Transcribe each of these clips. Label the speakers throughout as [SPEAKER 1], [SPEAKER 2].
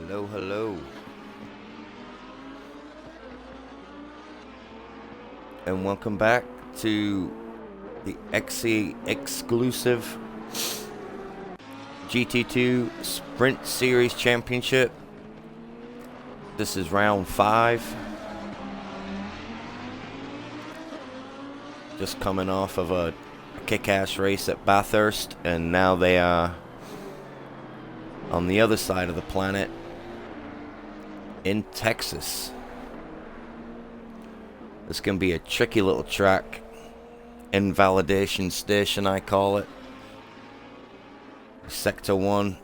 [SPEAKER 1] Hello, hello. And welcome back to the XCLusive GT2 Sprint Series Championship. This is round 5. Just coming off of a kick-ass race at Bathurst, and now they are on the other side of the planet in Texas. It's going to be a tricky little track. Invalidation Station, I call it. Sector 1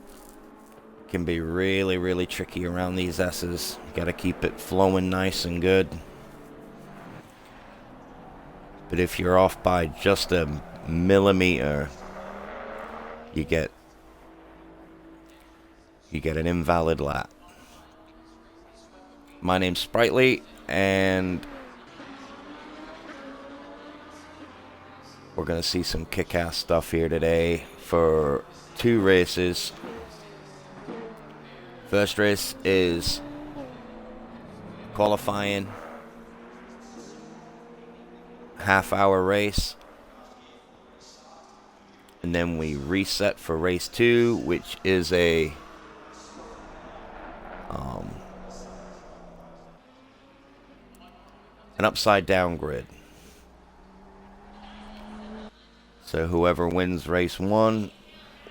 [SPEAKER 1] can be really, really tricky around these S's. You got to keep it flowing nice and good. But if you're off by just a millimeter, you get an invalid lap. My name's Sprightly, and we're going to see some kick-ass stuff here today for 2 races. First race is qualifying, half-hour race. And then we reset for race 2, which is an upside down grid. So whoever wins race 1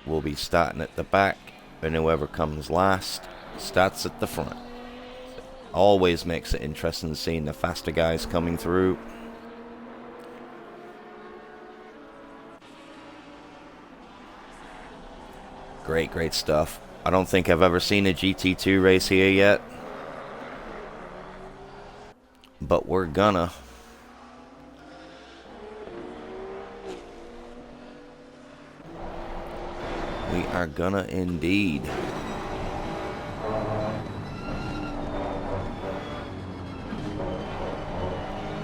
[SPEAKER 1] will be starting at the back, and whoever comes last starts at the front. Always makes it interesting seeing the faster guys coming through. Great stuff. I don't think I've ever seen a GT2 race here yet, but we're gonna. We are gonna indeed.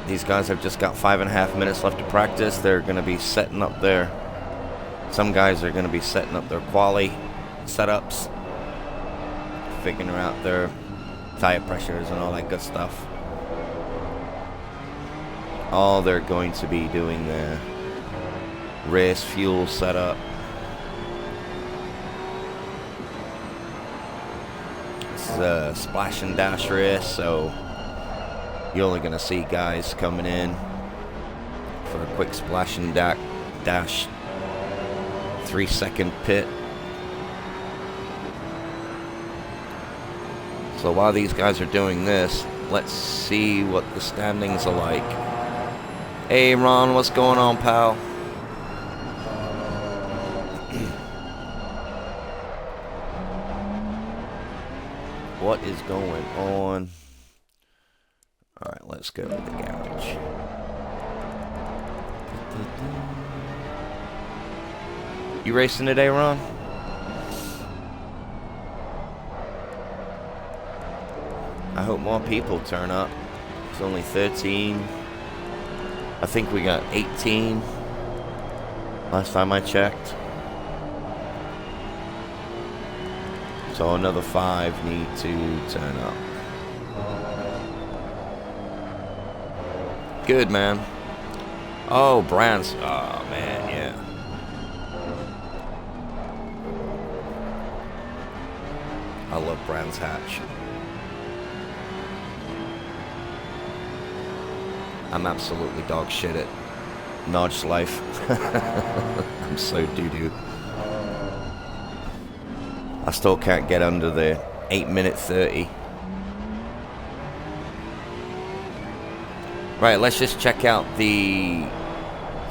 [SPEAKER 1] These guys have just got 5.5 minutes left to practice. They're gonna be setting up their... Some guys are gonna be setting up their quali setups, figuring out their tire pressures and all that good stuff. All they're going to be doing their race fuel setup. This is a splash and dash race, so you're only going to see guys coming in for a quick splash and dash 3-second pit. So while these guys are doing this, let's see what the standings are like. Hey Ron, what's going on, pal? What is going on? Alright, let's go to the garage. You racing today, Ron? I hope more people turn up. It's only 13. I think we got 18 last time I checked. So another 5 need to turn up. Good, man. Oh, Brands. Oh, man, yeah. I love Brands Hatch. I'm absolutely dog shit at Nodge Life. I'm so doo-doo. I still can't get under the 8-minute 30. Right, let's just check out the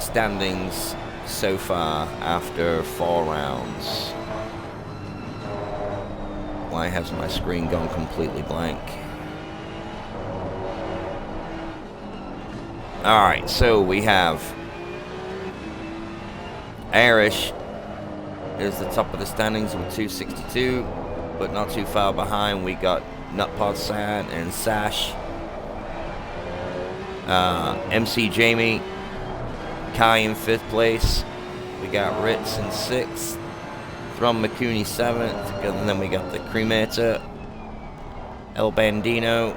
[SPEAKER 1] standings so far after 4 rounds. Why has my screen gone completely blank? Alright, so we have Irish is the top of the standings with 262, but not too far behind. We got Nutpod Sad and Sash. MC Jamie, Kai in 5th place. We got Ritz in 6th. From McCooney 7th. And then we got the Cremator El Bandino,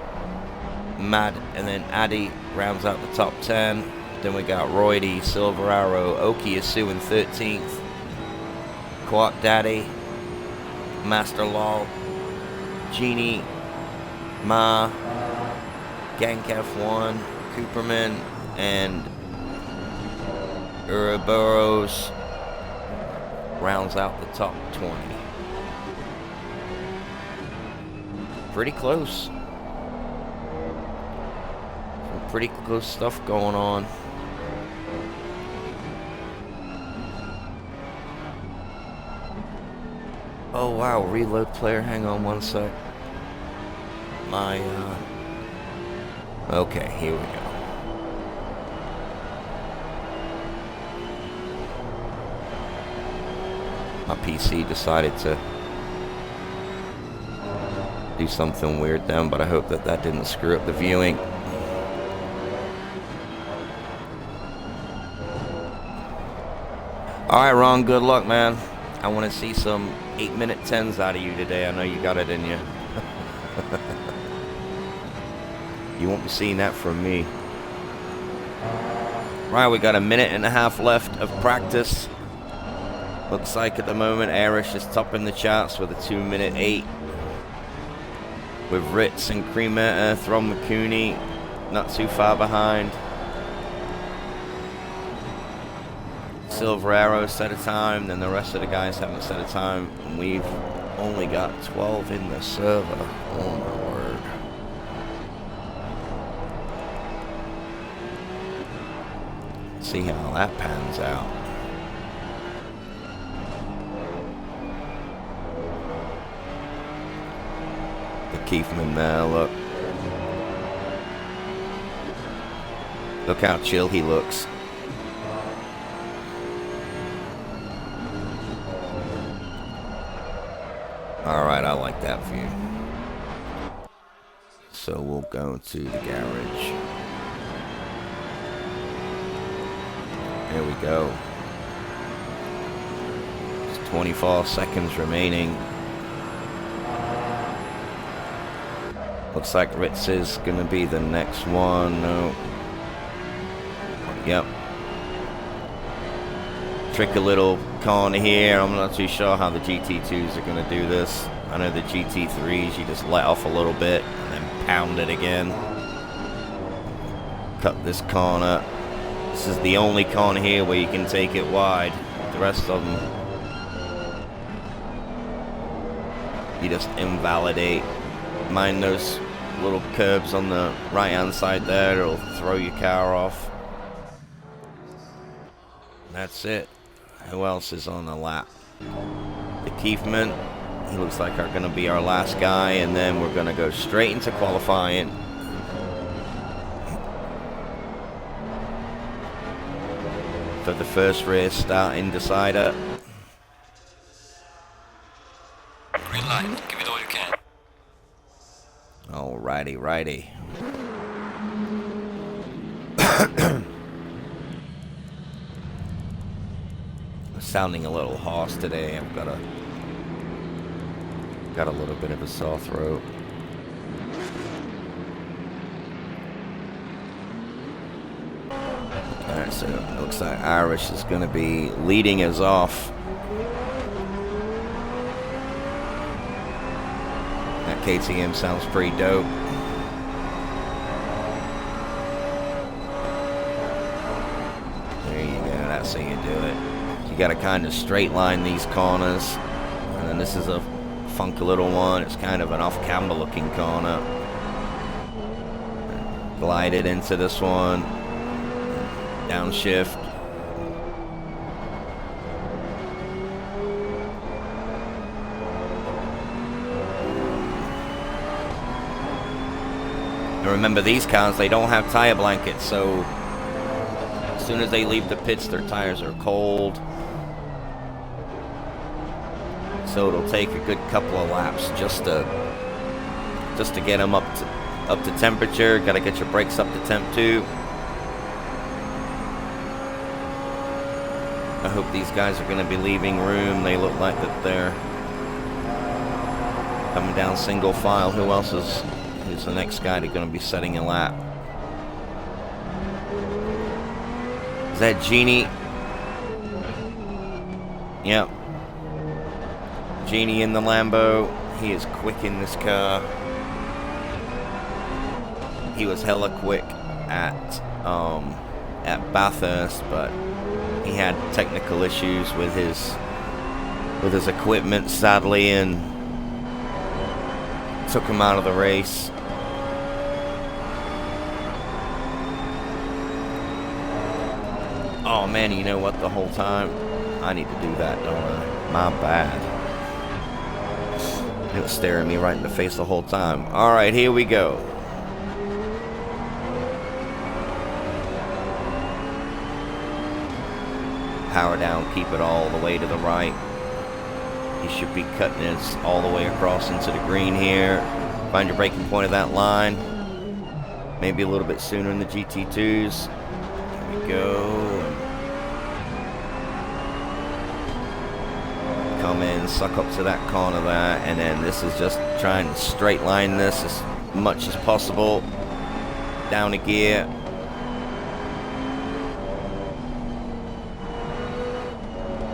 [SPEAKER 1] Mad, and then Addy rounds out the top 10. Then we got Roydy, Silver Arrow, Oki is June 13th, Quat Daddy, Master Law, Genie, Ma, Gang F1, Cooperman, and Ouroboros rounds out the top 20. Pretty close. Some pretty close stuff going on. Oh wow, reload player, hang on one sec. Okay, here we go. My PC decided to do something weird then, but I hope that that didn't screw up the viewing. Alright, Ron, good luck, man. I want to see some 8-minute 10s out of you today. I know you got it in you. You won't be seeing that from me. Right, we got a minute and a half left of practice. Looks like at the moment Arish is topping the charts with a 2-minute 8. With Ritz and Cremetta, Throm McCooney not too far behind. Silver Arrow set a time, then the rest of the guys haven't set a time. And we've only got 12 in the server. Oh my word. See how that pans out. The Keithman there, look. Look how chill he looks. Alright, I like that view. So we'll go to the garage. There we go. There's 24 seconds remaining. Looks like Ritz is going to be the next one. No. Yep. Trick a little corner here. I'm not too sure how the GT2s are going to do this. I know the GT3s, you just let off a little bit and then pound it again. Cut this corner. This is the only corner here where you can take it wide. The rest of them, you just invalidate. Mind those little curbs on the right hand side there. It'll throw your car off. That's it. Who else is on the lap? The Keithman. He looks like are going to be our last guy, and then we're going to go straight into qualifying. For the first race starting decider.
[SPEAKER 2] Green light. Give it all you can.
[SPEAKER 1] Alrighty, righty. Sounding a little hoarse today. I've got a little bit of a sore throat. Alright, so it looks like Irish is going to be leading us off. That KTM sounds pretty dope. There you go, that's how you do it. You got to kind of straight line these corners. And then this is a funky little one. It's kind of an off-camber looking corner. Glide it into this one. Downshift. And remember, these cars, they don't have tire blankets, so as soon as they leave the pits, their tires are cold. So it'll take a good couple of laps just to get them up to temperature. Got to get your brakes up to temp too. I hope these guys are going to be leaving room. They look like that they're Coming down single file. Who else is... Who's the next guy that's going to be setting a lap? Is that Genie? Yep. Genie in the Lambo. He is quick in this car. He was hella quick at Bathurst, but he had technical issues with his equipment, sadly, and took him out of the race. Oh man, you know what, the whole time I need to do that, don't I? My bad. He was staring me right in the face the whole time. Alright, here we go. Power down, keep it all the way to the right. He should be cutting this all the way across into the green here. Find your braking point of that line. Maybe a little bit sooner in the GT2s. Here we go. Come in, suck up to that corner there, and then this is just trying to straight line this as much as possible. Down a gear.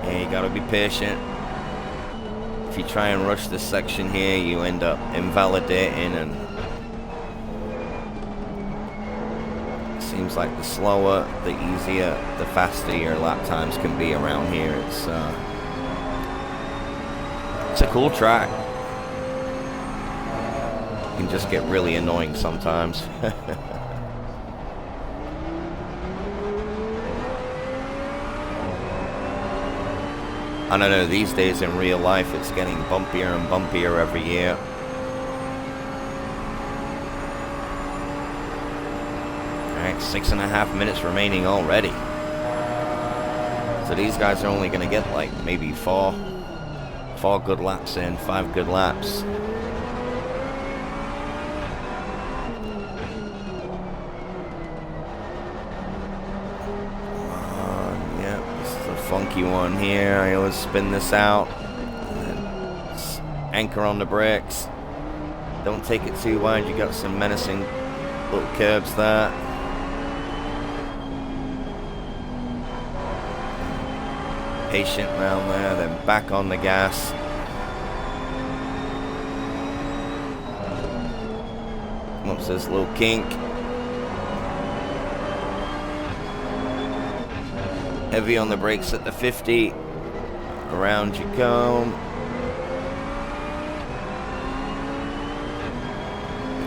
[SPEAKER 1] Yeah, you gotta be patient. If you try and rush this section here, you end up invalidating, and it seems like the slower, the easier, the faster your lap times can be around here. It's a cool track. It can just get really annoying sometimes. I don't know, these days in real life it's getting bumpier and bumpier every year. Alright, 6.5 minutes remaining already. So these guys are only going to get like maybe four good laps in, 5 good laps. Funky one here. I always spin this out and then anchor on the brakes. Don't take it too wide. You got some menacing little curbs there. Patient round there, then back on the gas. Whoops, this little kink. Heavy on the brakes at the 50. Around you come.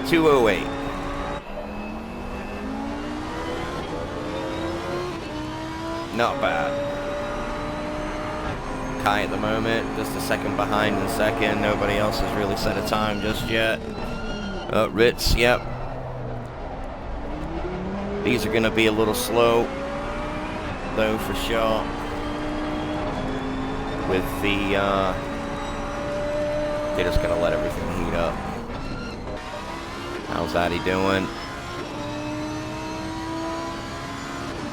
[SPEAKER 1] 208. Not bad. Kai at the moment, just a second behind in second. Nobody else has really set a time just yet. Ritz, yep. These are going to be a little slow, though, for sure. With the, they just gotta let everything heat up. How's Addy doing?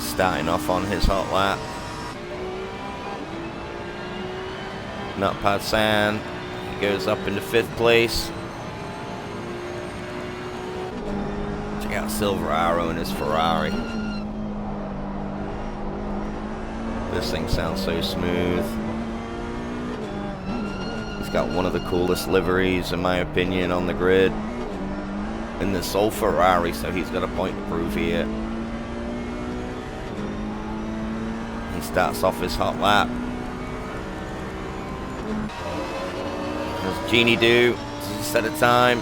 [SPEAKER 1] Starting off on his hot lap. Not Padsan. He goes up into 5th place. Check out Silver Arrow and his Ferrari. This thing sounds so smooth. He's got one of the coolest liveries, in my opinion, on the grid. And this old Ferrari, so he's got a point to prove here. He starts off his hot lap. Does Genie do? Does he set a time?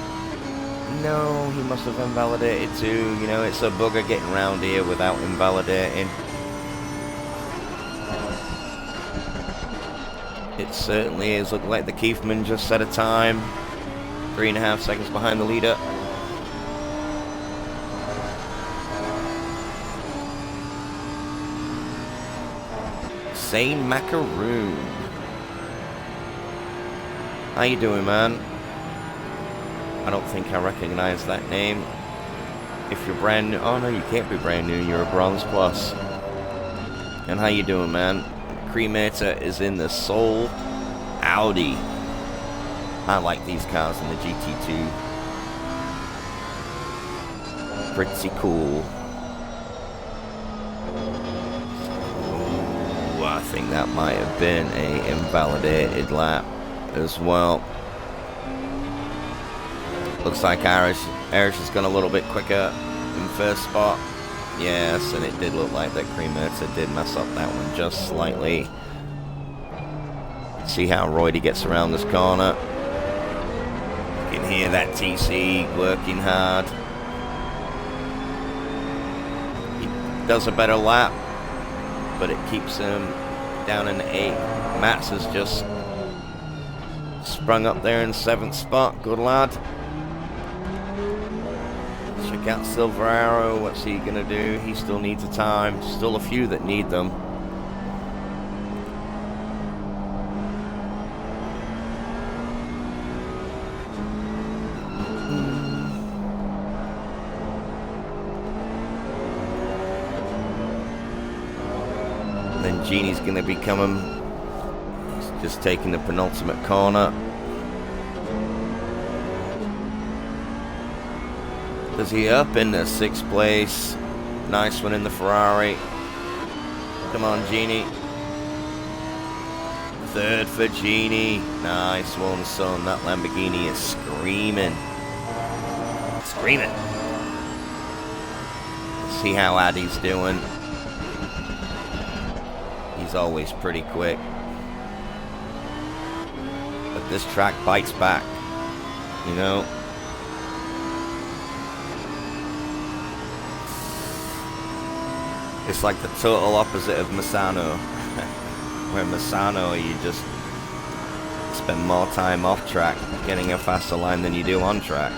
[SPEAKER 1] No, he must have invalidated too. You know, it's a bugger getting around here without invalidating. It certainly is. Looked like the Keithman just set a time. 3.5 seconds behind the leader. Sane Macaroon. How you doing, man? I don't think I recognize that name. If you're brand new... Oh, no, you can't be brand new. You're a Bronze Plus. And how you doing, man? Cremator is in the Soul Audi. I like these cars in the GT2. Pretty cool. Ooh, I think that might have been a invalidated lap as well. Looks like Irish has gone a little bit quicker in first spot. Yes, and it did look like that Cremata did mess up that one just slightly. See how Roydy gets around this corner. You can hear that TC working hard. He does a better lap, but it keeps him down in 8th. Mats has just sprung up there in 7th spot. Good lad. Check out Silver Arrow. What's he gonna do? He still needs a time. Still a few that need them. Then Genie's gonna be coming. He's just taking the penultimate corner. Is he up in the 6th place? Nice one in the Ferrari. Come on, Genie. 3rd for Genie. Nice one, son. That Lamborghini is screaming. Screaming. Let's see how Addy's doing. He's always pretty quick. But this track bites back. You know? It's like the total opposite of Misano. Where Misano, you just spend more time off track getting a faster line than you do on track.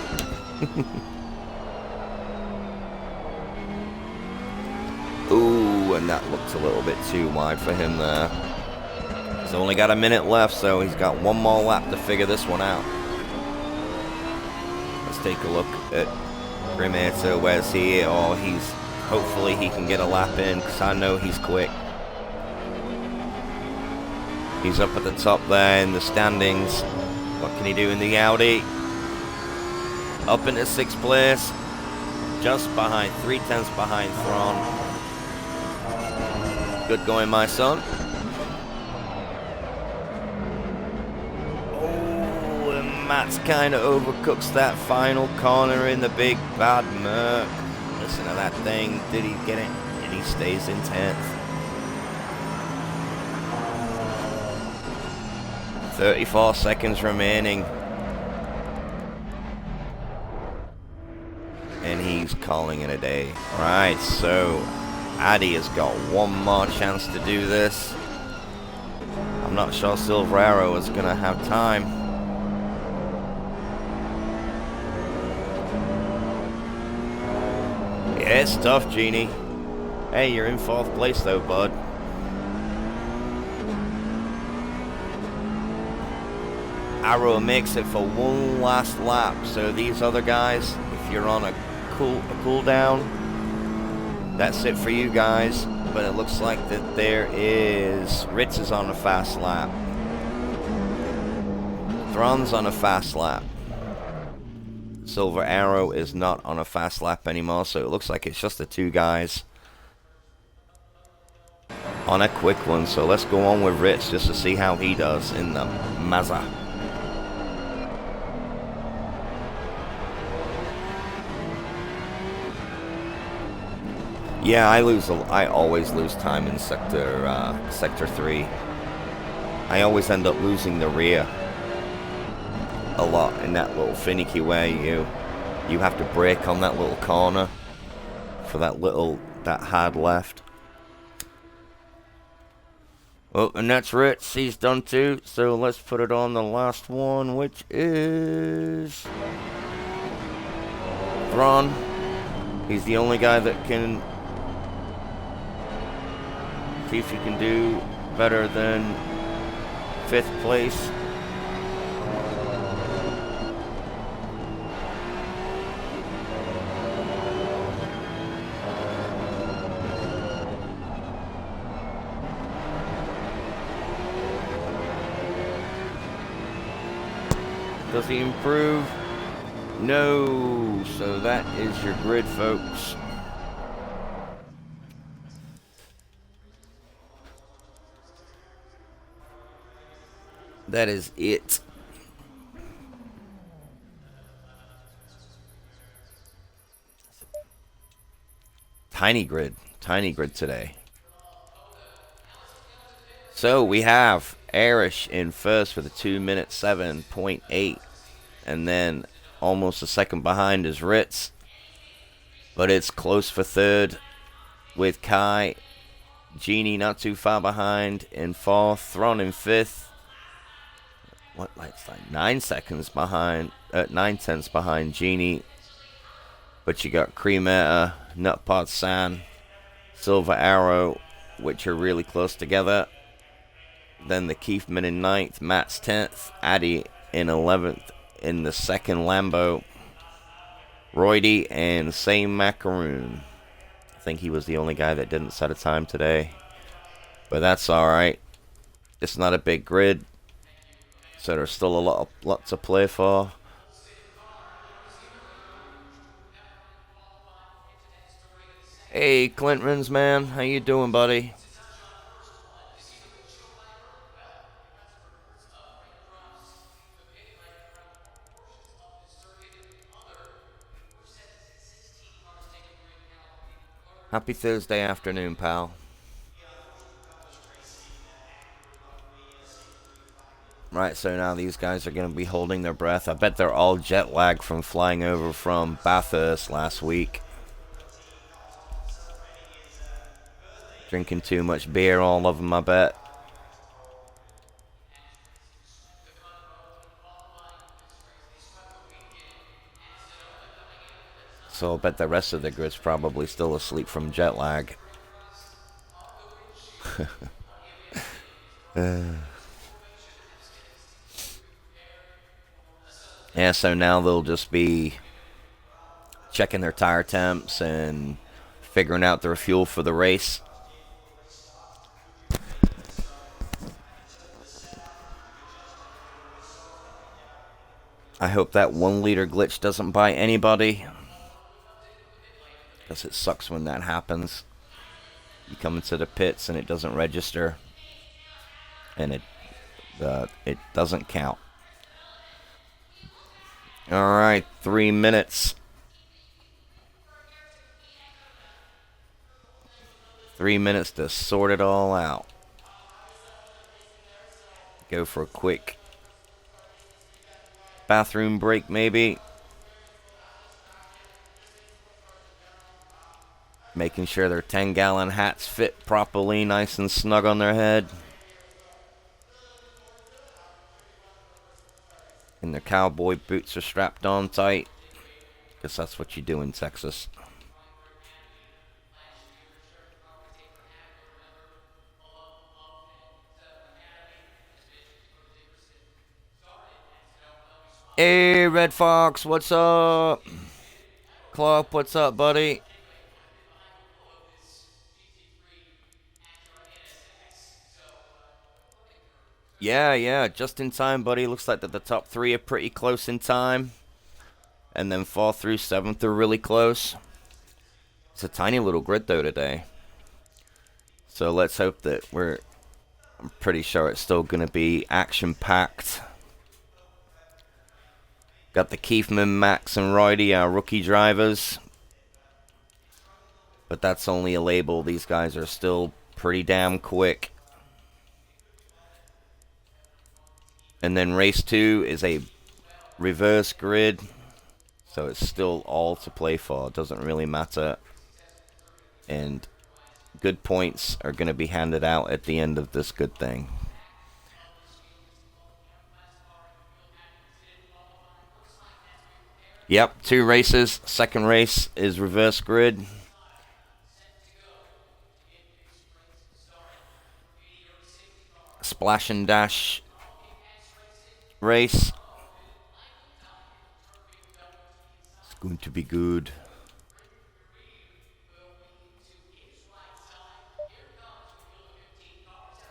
[SPEAKER 1] Ooh, and that looked a little bit too wide for him there. He's only got a minute left, so he's got one more lap to figure this one out. Let's take a look at Cremata. Where's he? Oh, he's... Hopefully he can get a lap in, because I know he's quick. He's up at the top there in the standings. What can he do in the Audi? Up into 6th place. Just behind, 3/10 behind Thron. Good going, my son. Oh, and Matt's kind of overcooks that final corner in the big bad Merc. Listen to that thing. Did he get it? And he stays in 10th. 34 seconds remaining. And he's calling it a day. Right, so Addy has got one more chance to do this. I'm not sure Silver Arrow is going to have time. Yeah, it's tough, Genie. Hey, you're in 4th place though, bud. Arrow makes it for one last lap. So these other guys, if you're on a cool down, that's it for you guys. But it looks like that there is Ritz is on a fast lap. Thron's on a fast lap. Silver Arrow is not on a fast lap anymore, so it looks like it's just the 2 guys on a quick one. So let's go on with Ritz just to see how he does in the Mazda. Yeah, I always lose time in sector 3. I always end up losing the rear a lot in that little finicky way. You have to brake on that little corner for that hard left. Well, and that's Ritz. He's done too. So let's put it on the last one, which is Thron. He's the only guy that can see if he can do better than 5th place. Does he improve? No. So that is your grid, folks. That is it. Tiny grid today. So we have Arish in first with a 2-minute 7.8. And then almost a second behind is Ritz. But it's close for third with Kai. Genie not too far behind in fourth. Thron in fifth. What, like 9 seconds behind, 9/10 behind Genie. But you got Cremata, Nutpot San, Silver Arrow, which are really close together. Then the Keefman in 9th, Matt's 10th, Addy in 11th in the second Lambo. Roydy and same Macaroon. I think he was the only guy that didn't set a time today. But that's alright. It's not a big grid. So there's still a lot to play for. Hey, Clintmans, man. How you doing, buddy? Happy Thursday afternoon, pal. Right, so now these guys are going to be holding their breath. I bet they're all jet lagged from flying over from Bathurst last week. Drinking too much beer, all of them, I bet. So I'll bet the rest of the grid's probably still asleep from jet lag. Yeah, so now they'll just be checking their tire temps and figuring out their fuel for the race. I hope that 1 liter glitch doesn't bite anybody, because it sucks when that happens. You come into the pits and it doesn't register, and it doesn't count. Alright, 3 minutes. 3 minutes to sort it all out. Go for a quick bathroom break, maybe. Making sure their 10-gallon hats fit properly, nice and snug on their head. And their cowboy boots are strapped on tight, because that's what you do in Texas. Hey, Red Fox, what's up? Clark, what's up, buddy? Yeah, just in time, buddy. Looks like that the top 3 are pretty close in time. And then 4th through 7th are really close. It's a tiny little grid, though, today. So let's hope that I'm pretty sure it's still going to be action-packed. Got the Keefman, Max, and Roydy, our rookie drivers. But that's only a label. These guys are still pretty damn quick. And then race 2 is a reverse grid. So it's still all to play for. It doesn't really matter. And good points are going to be handed out at the end of this good thing. Yep, 2 races. Second race is reverse grid. Splash and dash race. It's going to be good.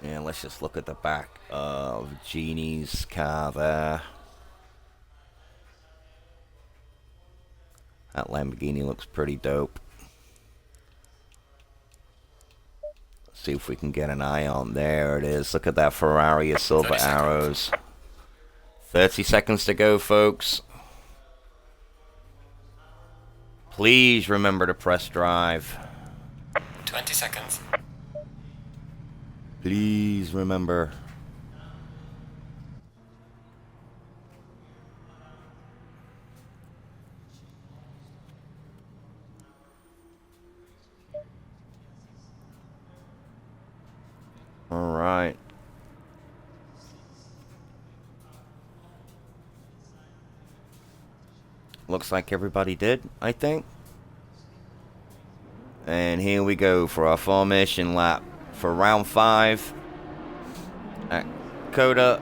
[SPEAKER 1] And let's just look at the back of Genie's car there. That Lamborghini looks pretty dope. Let's see if we can get an eye on. There it is. Look at that Ferrari of silver arrows. 30 seconds to go, folks. Please remember to press drive.
[SPEAKER 2] 20 seconds.
[SPEAKER 1] Please remember. All right. Looks like everybody did, I think. And here we go for our formation lap for round 5 at COTA.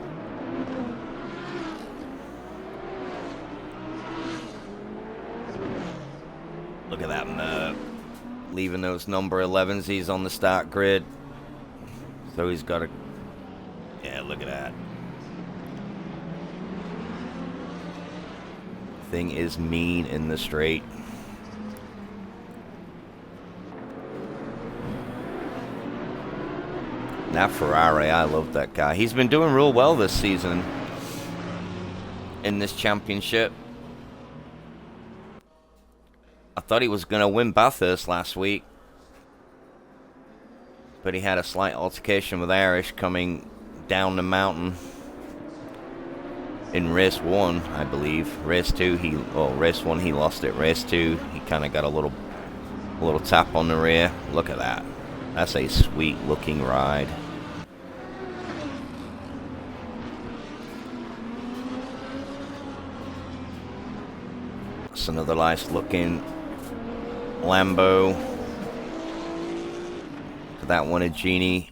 [SPEAKER 1] Look at that Merc. Leaving those number 11s. He's on the start grid. So he's got a... Yeah, look at that. Thing is mean in the straight. That Ferrari, I love that guy. He's been doing real well this season in this championship. I thought he was going to win Bathurst last week, but he had a slight altercation with Irish coming down the mountain in race 1, I believe. Race 2, race 1 he lost it. Race 2, he kind of got a little tap on the rear. Look at that. That's a sweet looking ride. That's another nice looking Lambo. Look at that one, a Genie.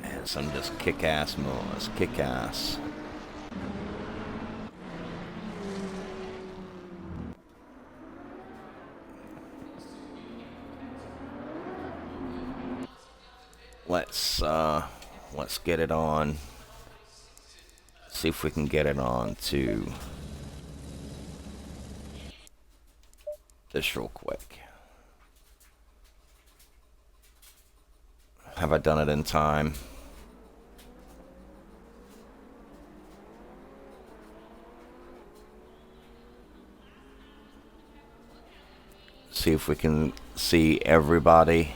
[SPEAKER 1] Man, some just kick-ass moves. Kick-ass. Let's get it on. See if we can get it on to this real quick. Have I done it in time? See if we can see everybody.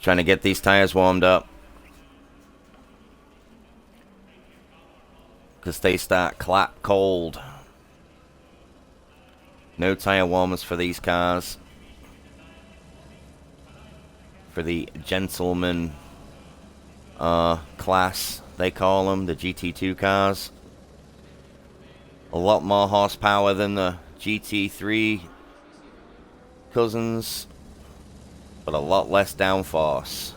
[SPEAKER 1] Trying to get these tires warmed up, because they start clap cold. No tire warmers for these cars. For the gentleman class, they call them, the GT2 cars. A lot more horsepower than the GT3 cousins, but a lot less downforce.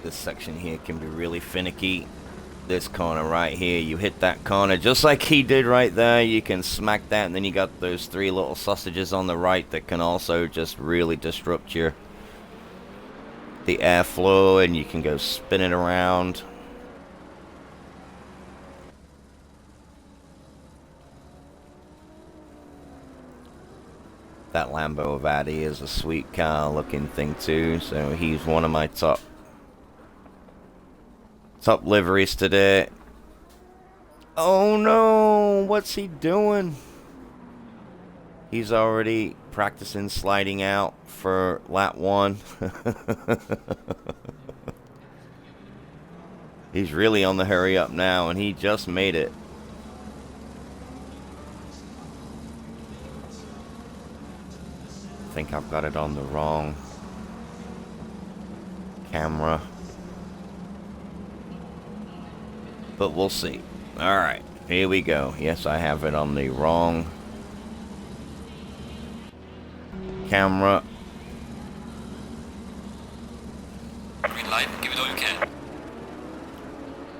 [SPEAKER 1] This section here can be really finicky. This corner right here, you hit that corner just like he did right there, you can smack that, and then you got those 3 little sausages on the right that can also just really disrupt the airflow, and you can go spinning around. That Lambo Avati is a sweet car looking thing too, so he's one of my top liveries today. Oh no, what's he doing? He's already practicing sliding out for lap 1. He's really on the hurry up now, and he just made it. I think I've got it on the wrong camera, but we'll see. Alright, here we go. Yes, I have it on the wrong camera.
[SPEAKER 2] Green light, give it all you can.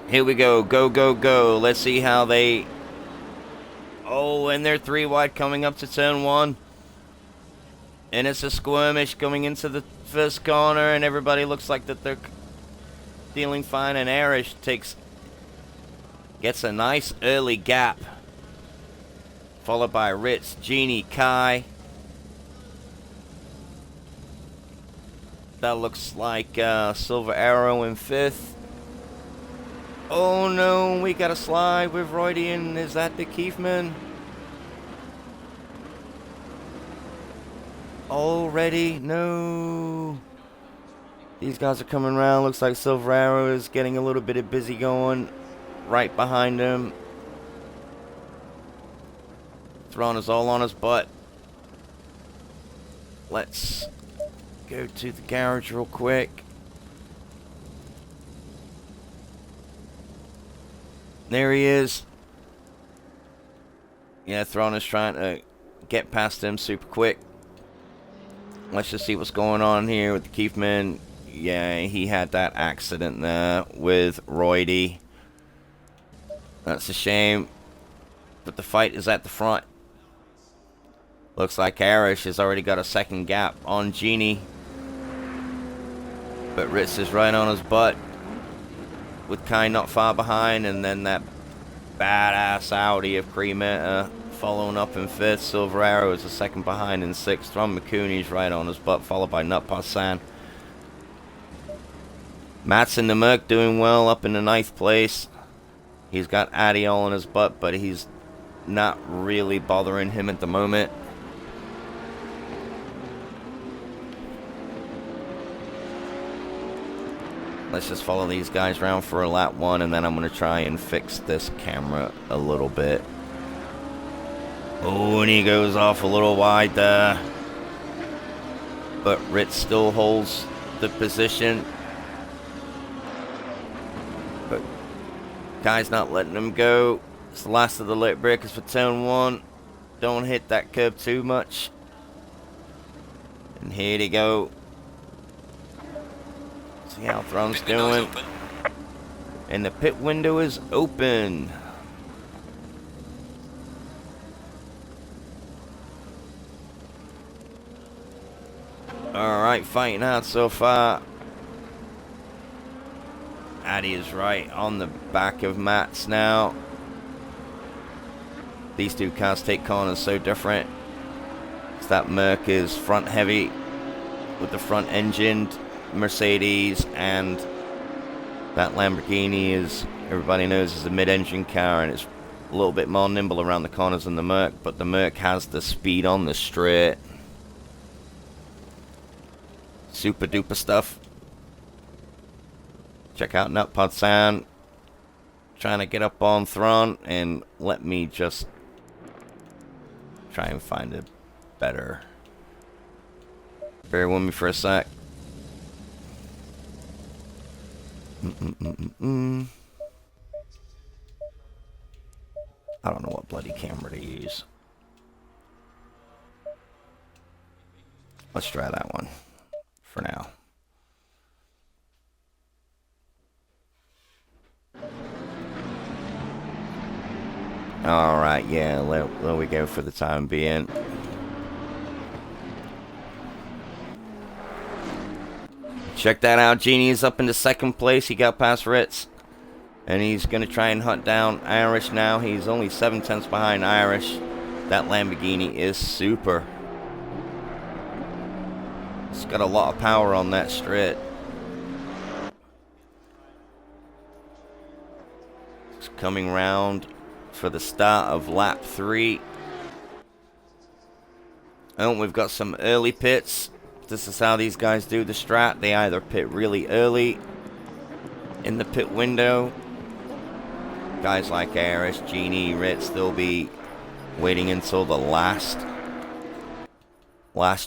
[SPEAKER 1] Here we go. Go, go, go. Let's see how they... Oh, and they're 3 wide coming up to turn 1. And it's a skirmish going into the first corner, and everybody looks like that they're dealing fine, and Arish gets a nice early gap. Followed by Ritz, Genie, Kai. That looks like Silver Arrow in 5th. Oh no, we got a slide with Roydian. Is that the Kiefman? Already? No. These guys are coming around. Looks like Silver Arrow is getting a little bit of busy going right behind him. Thrawn is all on his butt. Let's go to the garage real quick. There he is. Yeah, Thrawn is trying to get past him super quick. Let's just see what's going on here with the Kiefman. Yeah, he had that accident there with Roydy. That's a shame. But the fight is at the front. Looks like Arish has already got a second gap on Genie. But Ritz is right on his butt. With Kai not far behind. And then that badass Audi of Cremeta following up in 5th. Silver Arrow is a second behind in 6th. Ron McCooney's right on his butt, followed by Nutpassan. Matt's in the Merc doing well up in the 9th place. He's got Addy all on his butt, but he's not really bothering him at the moment. Let's just follow these guys around for a lap 1, and then I'm going to try and fix this camera a little bit. Oh, and he goes off a little wide there. But Ritz still holds the position. But Kai's not letting him go. It's the last of the late breakers for turn 1. Don't hit that curb too much. And here they go. See how Thrawn's doing. And the pit window is open. Alright, fighting out so far. Addy is right on the back of Matt's now. These two cars take corners so different. That Merc is front heavy with the front engined Mercedes, and that Lamborghini is, everybody knows, is a mid-engine car, and it's a little bit more nimble around the corners than the Merc, but the Merc has the speed on the straight. Super duper stuff. Check out Nutpod Sound trying to get up on Thrawn, and let me just try and find a better. Bear with me for a sec. I don't know what bloody camera to use. Let's try that one for now. Alright, yeah, there we go for the time being. Check that out, Genie is up into 2nd place. He got past Ritz. And he's going to try and hunt down Irish now. He's only 7 tenths behind Irish. That Lamborghini is super. It's got a lot of power on that straight. It's coming round for the start of lap 3. Oh, we've got some early pits. This is how these guys do the strat. They either pit really early in the pit window. Guys like Irish, Genie, Ritz, they'll be waiting until the last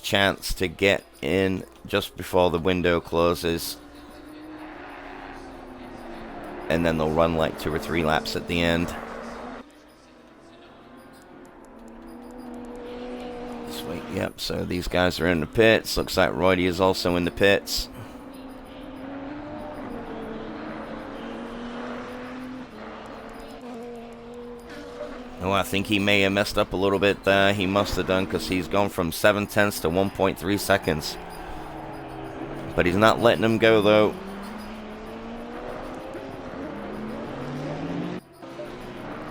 [SPEAKER 1] chance to get in just before the window closes. And then they'll run like 2 or 3 laps at the end. Sweet, yep, so these guys are in the pits. Looks like Roydy is also in the pits. Oh, I think he may have messed up a little bit there. He must have done, because he's gone from 0.7 to 1.3 seconds. But he's not letting him go, though.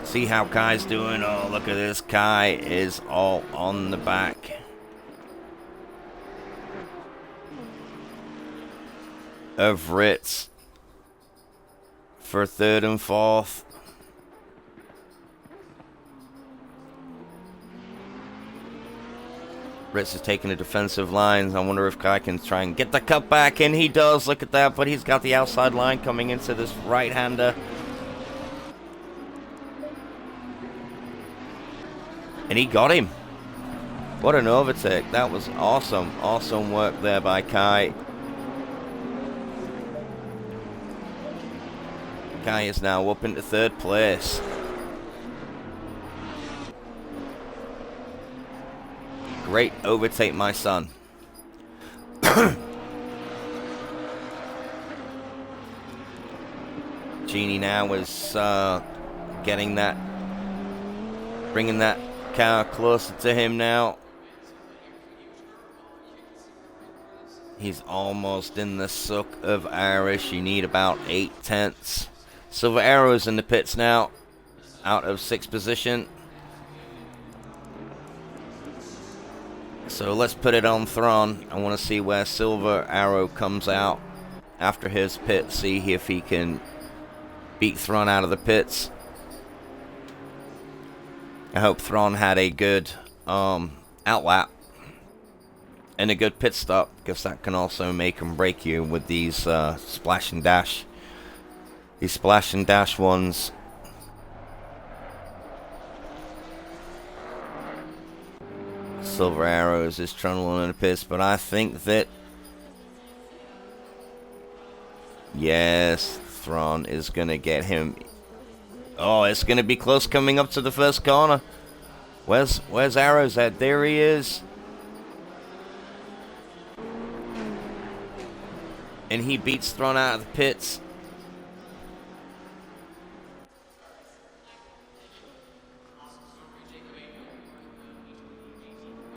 [SPEAKER 1] See how Kai's doing? Oh, look at this. Kai is all on the back of Ritz for 3rd and 4th. Ritz is taking the defensive lines. I wonder if Kai can try and get the cut back, and he does. Look at that, but he's got the outside line coming into this right-hander. And he got him. What an overtake. That was awesome. Awesome work there by Kai. Kai is now up into 3rd place. Great overtake, my son. Genie now is getting that, bringing that car closer to him now. He's almost in the suck of Irish. You need about 0.8. Silver Arrow's in the pits now, out of 6th position. So let's put it on Thron. I want to see where Silver Arrow comes out after his pit. See if he can beat Thron out of the pits. I hope Thron had a good outlap and a good pit stop, because that can also make and break you with these splash and dash. These splash and dash ones. Silver Arrows is trundling in the pits, but I think that, yes, Thron is going to get him. Oh, it's going to be close coming up to the first corner. Where's Arrows at? There he is. And he beats Thron out of the pits.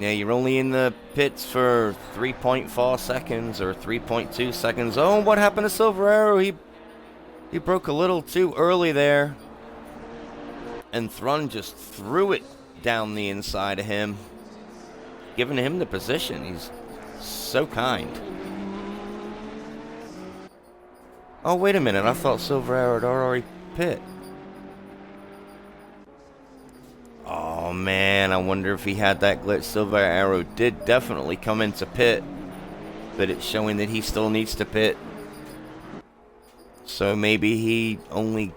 [SPEAKER 1] Yeah, you're only in the pits for 3.4 seconds or 3.2 seconds. Oh, what happened to Silver Arrow? He broke a little too early there. And Thron just threw it down the inside of him, giving him the position. He's so kind. Oh, wait a minute. I thought Silver Arrow had already pit. Oh, man. I wonder if he had that glitch. Silver Arrow did definitely come into pit, but it's showing that he still needs to pit. So maybe he only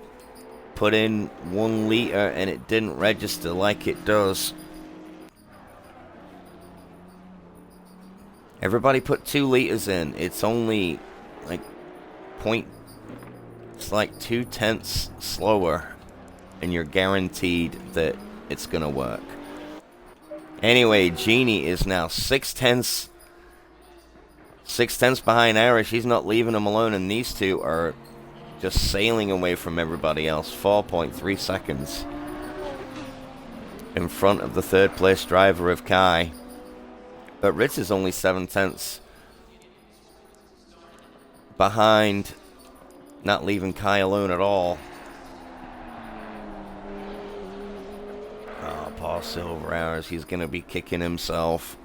[SPEAKER 1] put in 1 liter and it didn't register like it does. Everybody put 2 liters in. It's only like it's like 0.2 slower, and you're guaranteed that it's gonna work. Anyway, Genie is now 0.6 behind Irish. He's not leaving him alone, and these two are just sailing away from everybody else. 4.3 seconds in front of the 3rd place driver of Kai. But Ritz is only 0.7 behind, not leaving Kai alone at all. Oh, Paul Silver Arrows, he's going to be kicking himself.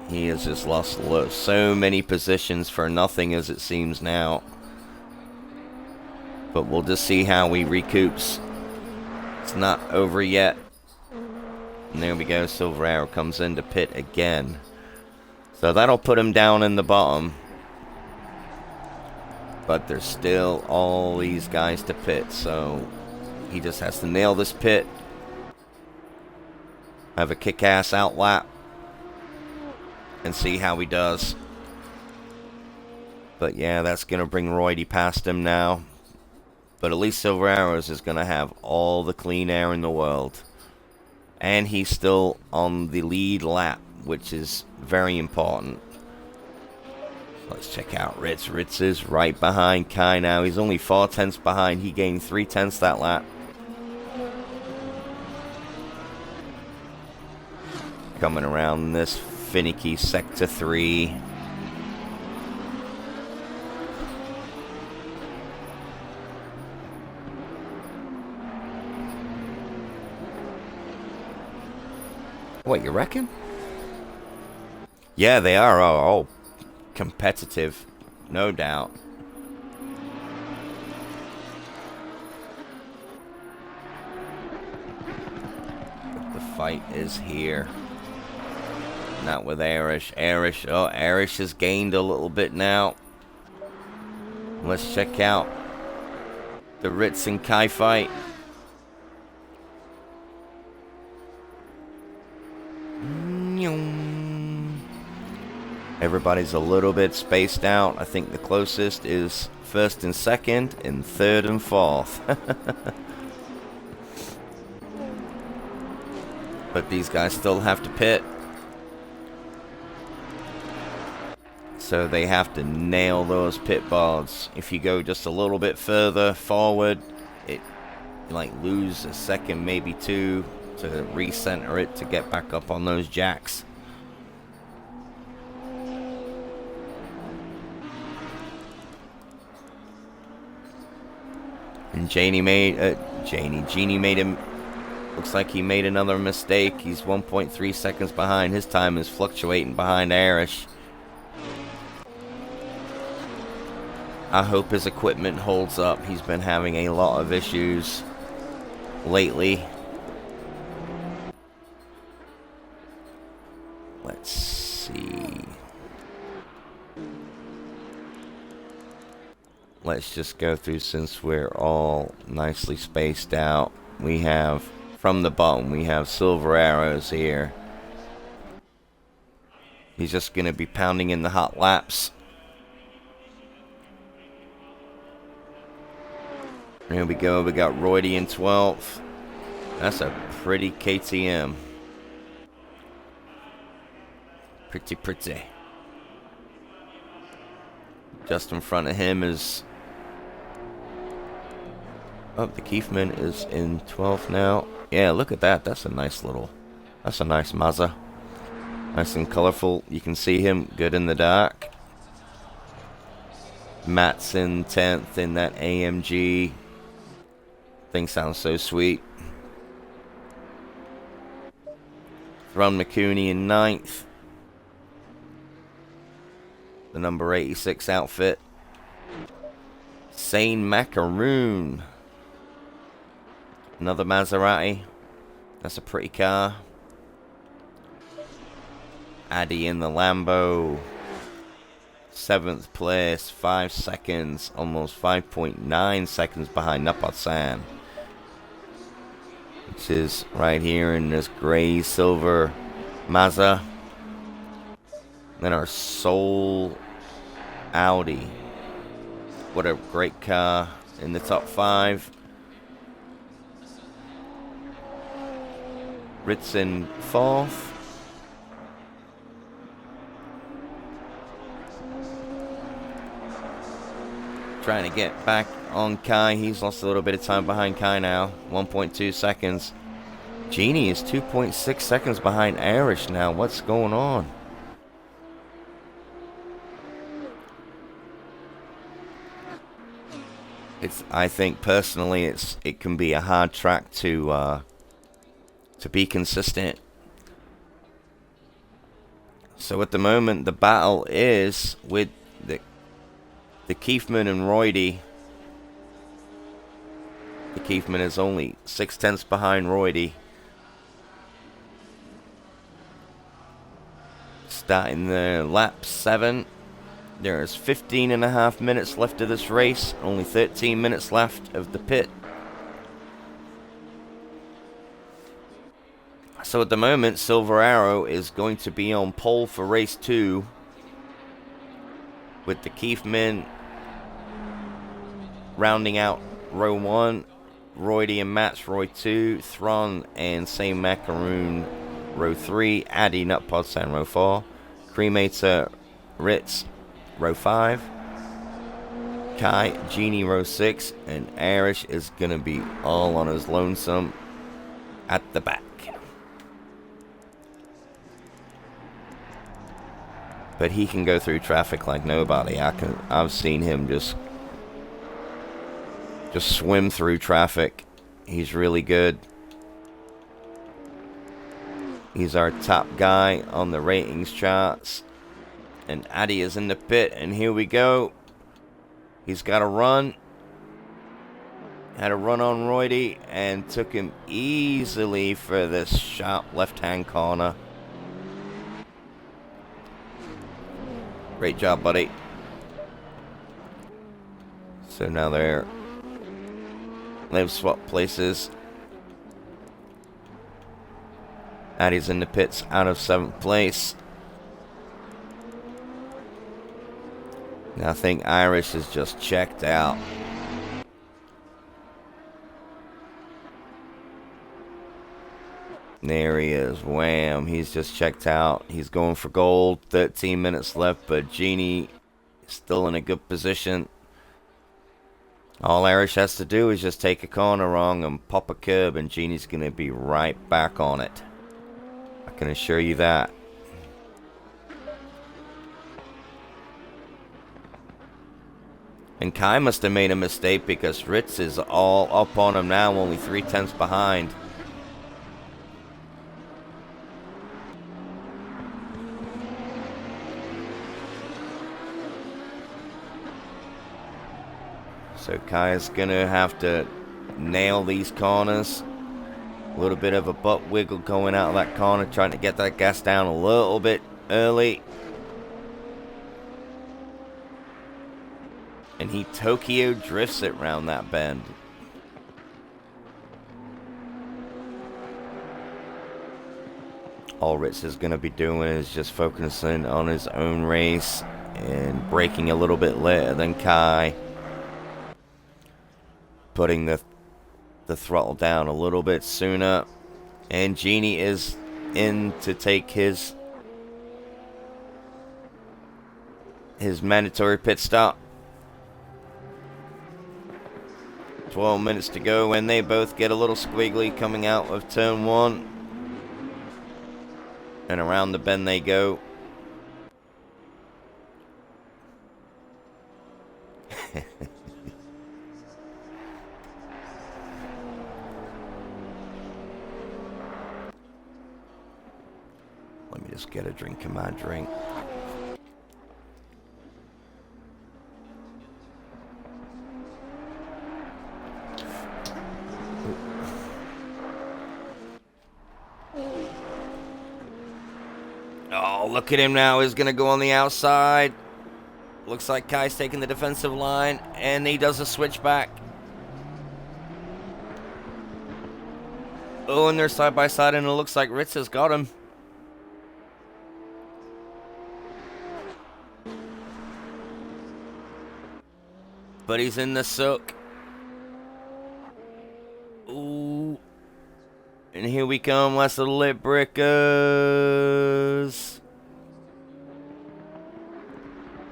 [SPEAKER 1] He has just lost so many positions for nothing, as it seems now. But we'll just see how he recoups. It's not over yet. And there we go. Silver Arrow comes into pit again. So that'll put him down in the bottom. But there's still all these guys to pit. So he just has to nail this pit. Have a kick-ass outlap. And see how he does. But yeah, that's going to bring Roydy past him now. But at least Silver Arrows is going to have all the clean air in the world. And he's still on the lead lap, which is very important. Let's check out Ritz. Ritz is right behind Kai now. He's only 0.4 behind. He gained 0.3 that lap. Coming around this finicky sector 3. What, you reckon? Yeah, they are all competitive, no doubt. But the fight is here. Not with Arish. Arish has gained a little bit now. Let's check out the Ritz and Kai fight. Everybody's a little bit spaced out. I think the closest is first and second, and third and fourth. But these guys still have to pit. So they have to nail those pit boards. If you go just a little bit further forward, you might lose a second, maybe two, to recenter it to get back up on those jacks. And Genie made him. Looks like he made another mistake. He's 1.3 seconds behind. His time is fluctuating behind Arish. I hope his equipment holds up. He's been having a lot of issues lately. Let's see. Let's just go through, since we're all nicely spaced out. We have, from the bottom, we have Silver Arrows here. He's just going to be pounding in the hot laps. Here we go. We got Roydy in 12th. That's a pretty KTM. Pretty. Just in front of him is... Oh, the Kiefman is in 12th now. Yeah, look at that. That's a nice Mazda. Nice and colorful. You can see him good in the dark. Matt's in 10th in that AMG. Thing sounds so sweet. Ron McCooney in 9th. The number 86 outfit. Sane Macaroon. Another Maserati. That's a pretty car. Addy in the Lambo. 7th place. 5 seconds. Almost 5.9 seconds behind Napatsan. Which is right here in this gray silver Mazda. Then our Soul Audi. What a great car in the top 5. Ritz in 4th. Trying to get back on Kai. He's lost a little bit of time behind Kai now. 1.2 seconds. Genie is 2.6 seconds behind Arish now. What's going on? I think personally it can be a hard track to be consistent. So at the moment the battle is with the Kiefman and Roydy. The Kiefman is only 0.6 behind Roydy. Starting the lap 7. There is 15.5 minutes left of this race. Only 13 minutes left of the pit. So at the moment, Silver Arrow is going to be on pole for race 2. With the Kiefman rounding out row 1. Roydy and Matt's row 2. Thron and Same Macaroon row 3. Addy Nutpodsan row 4. Cremator Ritz row 5. Kai Genie row 6. And Arish is going to be all on his lonesome at the back. But he can go through traffic like nobody. I've seen him just swim through traffic. He's really good. He's our top guy on the ratings charts. And Addy is in the pit, and here we go. He's got a run. Had a run on Roydy and took him easily for this sharp left-hand corner. Great job, buddy. So now they've swapped places. Addy's in the pits out of 7th place. Now I think Irish is just checked out. There he is. Wham. He's just checked out. He's going for gold. 13 minutes left, but Genie is still in a good position. All Irish has to do is just take a corner wrong and pop a curb, and Genie's going to be right back on it. I can assure you that. And Kai must have made a mistake because Ritz is all up on him now, only 3/10 behind. So Kai's gonna have to nail these corners. A little bit of a butt wiggle going out of that corner, trying to get that gas down a little bit early. And he Tokyo drifts it round that bend. All Ritz is going to be doing is just focusing on his own race and braking a little bit later than Kai. Putting the throttle down a little bit sooner. And Genie is in to take his mandatory pit stop. 12 minutes to go, and they both get a little squiggly coming out of turn 1. And around the bend they go. Let me just get a drink of my drink. Oh, look at him now. He's going to go on the outside. Looks like Kai's taking the defensive line, and he does a switchback. Oh, and they're side by side, and it looks like Ritz has got him. But he's in the sook. Ooh. And here we come, last of the lip brickers.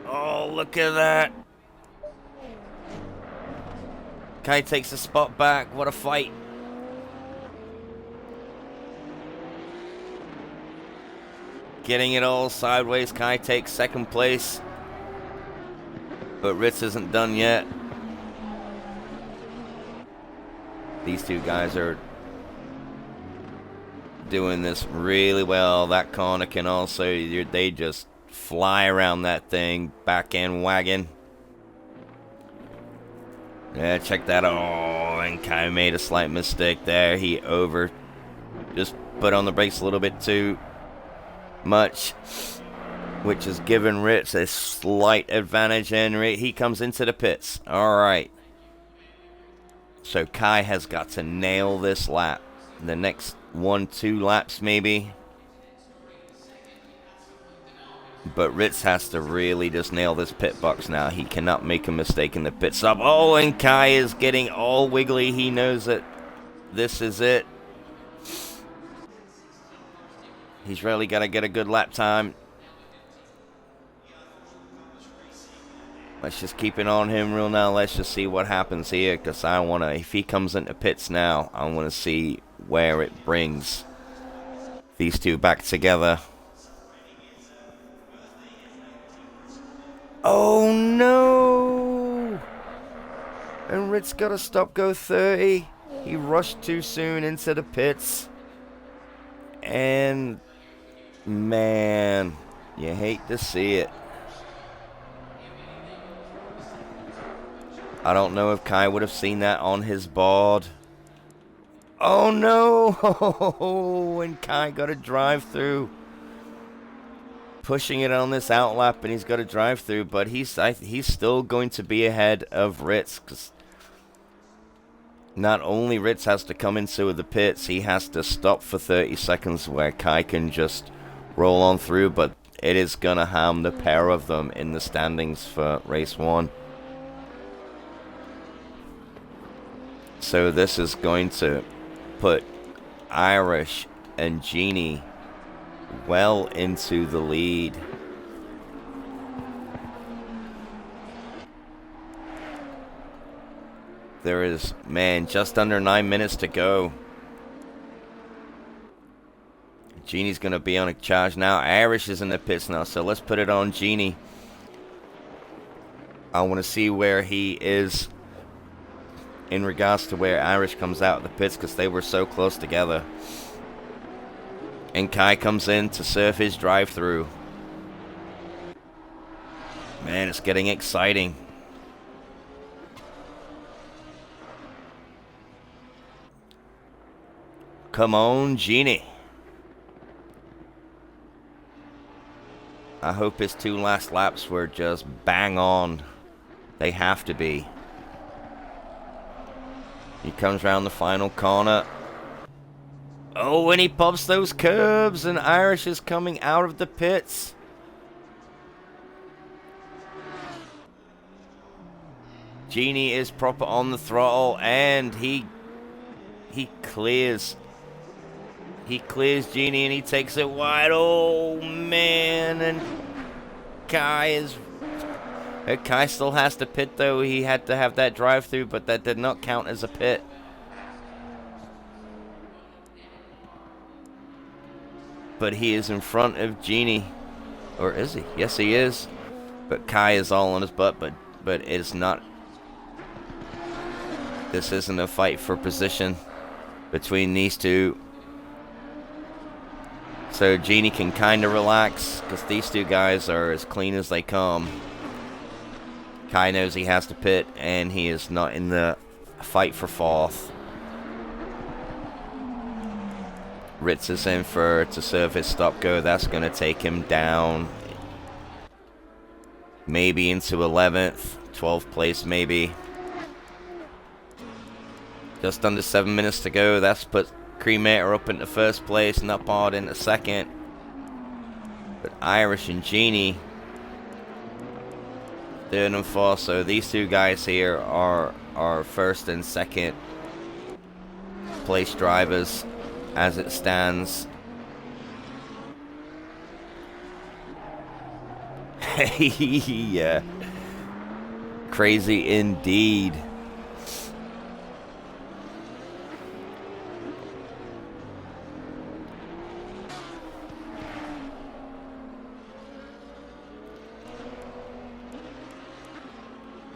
[SPEAKER 1] Oh, look at that. Kai takes a spot back. What a fight. Getting it all sideways. Kai takes 2nd place. But Ritz isn't done yet. These two guys are doing this really well. That corner can also, they just fly around that thing. Back end wagon. Yeah, check that. Oh, and Kai made a slight mistake there. He just put on the brakes a little bit too much, which has given Ritz a slight advantage, and he comes into the pits. All right. So Kai has got to nail this lap. The next 1-2 laps maybe. But Ritz has to really just nail this pit box now. He cannot make a mistake in the pit stop. Oh, and Kai is getting all wiggly. He knows that this is it. He's really got to get a good lap time. Let's just keep it on him real now. Let's just see what happens here, because I want to, if he comes into pits now, I want to see where it brings these two back together. Oh no! And Ritz got a stop go 30. He rushed too soon into the pits. And man, you hate to see it. I don't know if Kai would have seen that on his board. Oh no! And Kai got a drive through. Pushing it on this outlap, and he's got a drive through, but he's still going to be ahead of Ritz, because not only Ritz has to come into the pits, he has to stop for 30 seconds where Kai can just roll on through, but it is gonna harm the pair of them in the standings for race 1. So this is going to put Irish and Genie well into the lead. There is, man, just under 9 minutes to go. Genie's going to be on a charge now. Irish is in the pits now, so let's put it on Genie. I want to see where he is in regards to where Irish comes out of the pits, because they were so close together. And Kai comes in to serve his drive-through. Man, it's getting exciting. Come on, Genie. I hope his 2 last laps were just bang on. They have to be. He comes around the final corner. Oh, and he pops those curbs, and Irish is coming out of the pits. Genie is proper on the throttle, and he clears. He clears Genie, and he takes it wide. Oh, man, and Kai still has to pit, though. He had to have that drive-through, but that did not count as a pit. But he is in front of Genie. Or is he? Yes, he is. But Kai is all on his butt, but it's not. This isn't a fight for position between these two. So Genie can kind of relax, because these two guys are as clean as they come. Kai knows he has to pit, and he is not in the fight for 4th. Ritz is in to serve his stop go. That's going to take him down. Maybe into 11th, 12th place maybe. Just under 7 minutes to go. That's put Cremator up into 1st place, and Uppard into 2nd. But Irish and Genie 3rd and 4th. So these two guys here are 1st and 2nd place drivers as it stands. Yeah. Crazy indeed.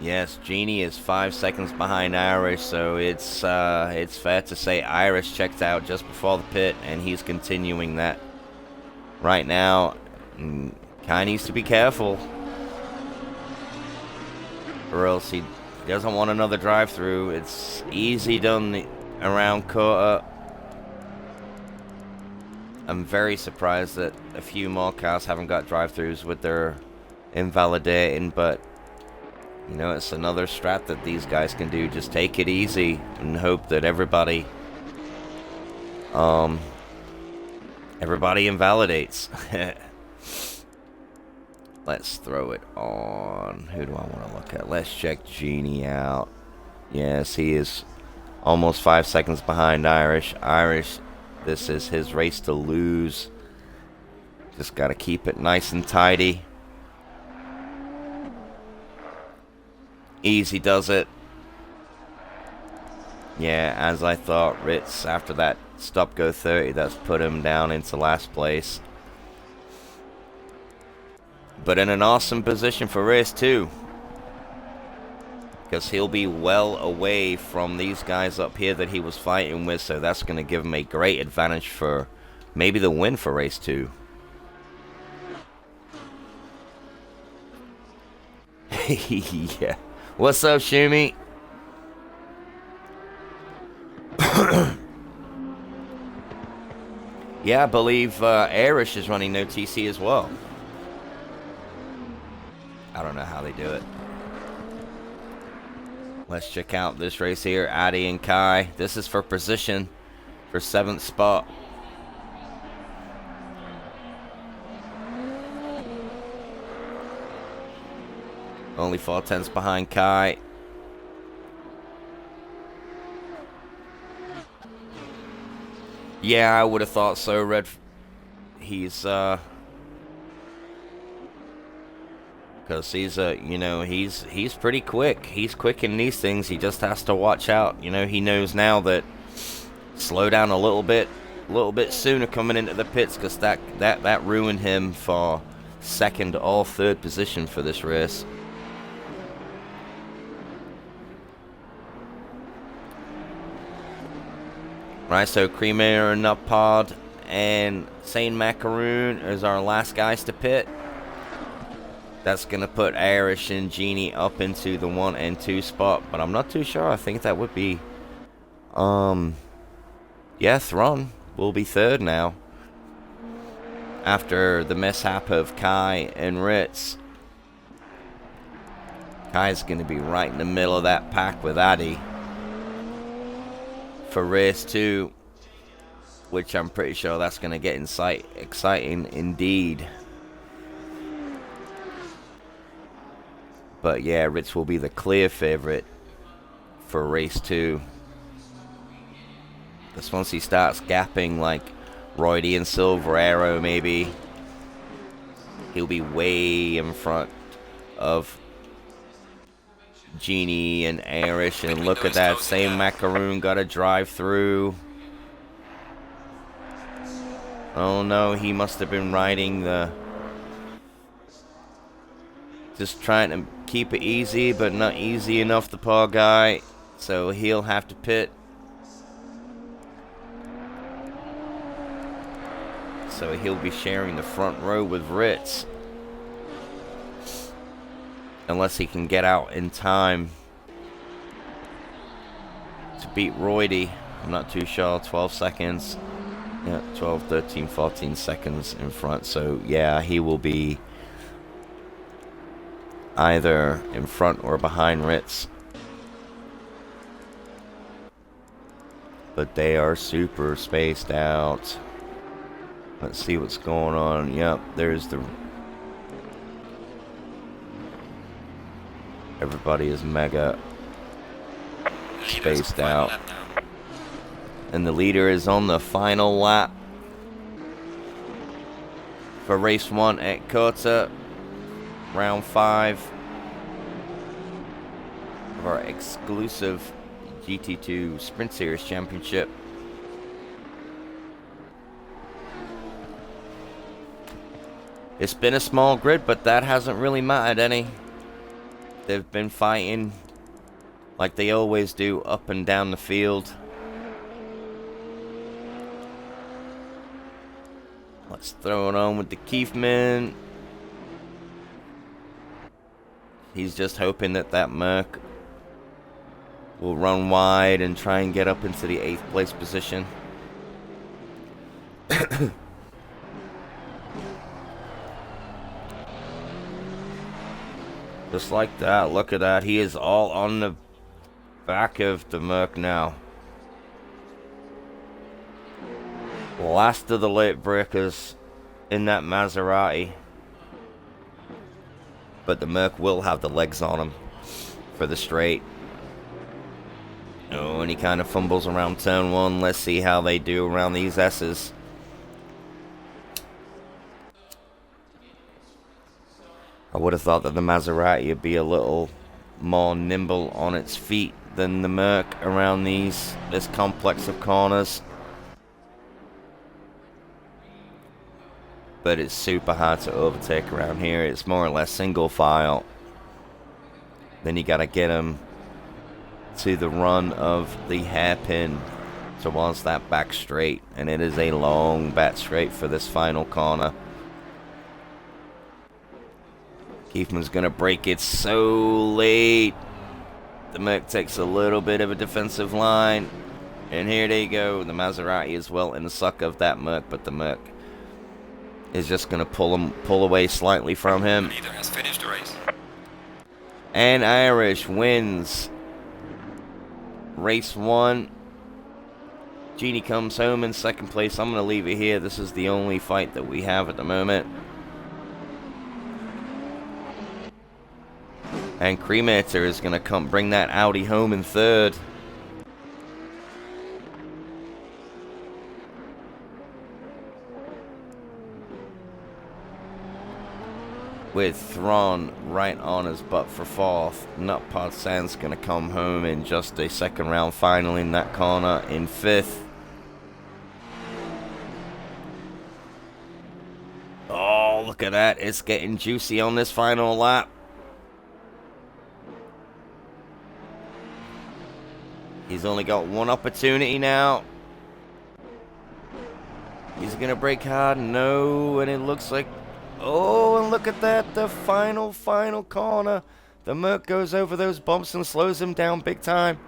[SPEAKER 1] Yes, Genie is 5 seconds behind Irish, so it's fair to say Irish checked out just before the pit, and he's continuing that right now. Kai needs to be careful, or else he doesn't want another drive-through. It's easy done around COTA. I'm very surprised that a few more cars haven't got drive-throughs with their invalidating, but you know, it's another strat that these guys can do. Just take it easy and hope that everybody invalidates. Let's throw it on. Who do I want to look at? Let's check Genie out. Yes, he is almost 5 seconds behind Irish. Irish, this is his race to lose. Just got to keep it nice and tidy. Easy does it. Yeah, as I thought, Ritz, after that stop go 30, that's put him down into last place. But in an awesome position for race 2. Because he'll be well away from these guys up here that he was fighting with. So that's going to give him a great advantage for maybe the win for race 2. Yeah. What's up, Shumi? Yeah, I believe Irish is running no TC as well. I don't know how they do it. Let's check out this race here. Addy and Kai. This is for position for 7th spot. Only 4/10 behind Kai. Yeah, I would have thought so. Red. He's because he's you know, he's pretty quick. He's quick in these things. He just has to watch out. You know, he knows now that slow down a little bit sooner coming into the pits, because that ruined him for 2nd or 3rd position for this race. Right, so Creamer and Nuppod and Sane Macaroon is our last guys to pit. That's going to put Irish and Genie up into the 1 and 2 spot, but I'm not too sure. I think that would be, yeah, Thron will be 3rd now. After the mishap of Kai and Ritz. Kai's going to be right in the middle of that pack with Addy for race 2, which I'm pretty sure that's going to get exciting indeed. But yeah, Ritz will be the clear favorite for race 2. Because once he starts gapping like Roydy and Silver Arrow, maybe he'll be way in front of Genie and Irish. And look at that, same Macaroon got a drive through. Oh no, he must have been riding the, just trying to keep it easy, but not easy enough, the poor guy. So he'll have to pit. So he'll be sharing the front row with Ritz. Unless he can get out in time to beat Roydy. I'm not too sure. 12 seconds. Yeah, 12, 13, 14 seconds in front. So yeah, he will be either in front or behind Ritz. But they are super spaced out. Let's see what's going on. Yep, there's the... Everybody is mega spaced out. And the leader is on the final lap for race 1 at COTA. Round 5 of our XCLusive GT2 Sprint Series Championship. It's been a small grid, but that hasn't really mattered any. They've been fighting like they always do up and down the field. Let's throw it on with the Keefman. He's just hoping that that Merc will run wide and try and get up into the 8th place position. Just like that. Look at that. He is all on the back of the Merc now. Last of the late breakers in that Maserati. But the Merc will have the legs on him for the straight. Oh, and he kind of fumbles around turn 1. Let's see how they do around these S's. I would have thought that the Maserati would be a little more nimble on its feet than the Merc around this complex of corners. but it's super hard to overtake around here. It's more or less single file. Then you gotta get him to the run of the hairpin towards that back straight, and it is a long back straight for this final corner. Keithman's gonna break it so late. The Merc takes a little bit of a defensive line, and here they go. The Maserati is well in the suck of that Merc, but the Merc is just gonna pull away slightly from him.
[SPEAKER 2] The leader has finished the race.
[SPEAKER 1] And Irish wins race 1. Genie comes home in second place. I'm going to leave it here. This is the only fight that we have at the moment. And Cremator is going to come bring that Audi home in third. With Thrawn right on his butt for fourth. Nutpod Sand's going to come home in just a second round final in that corner in fifth. Oh, look at that. It's getting juicy on this final lap. He's only got one opportunity now. He's going to brake hard. No, and it looks like... Oh, and look at that, the final corner. The Merc goes over those bumps and slows him down big time.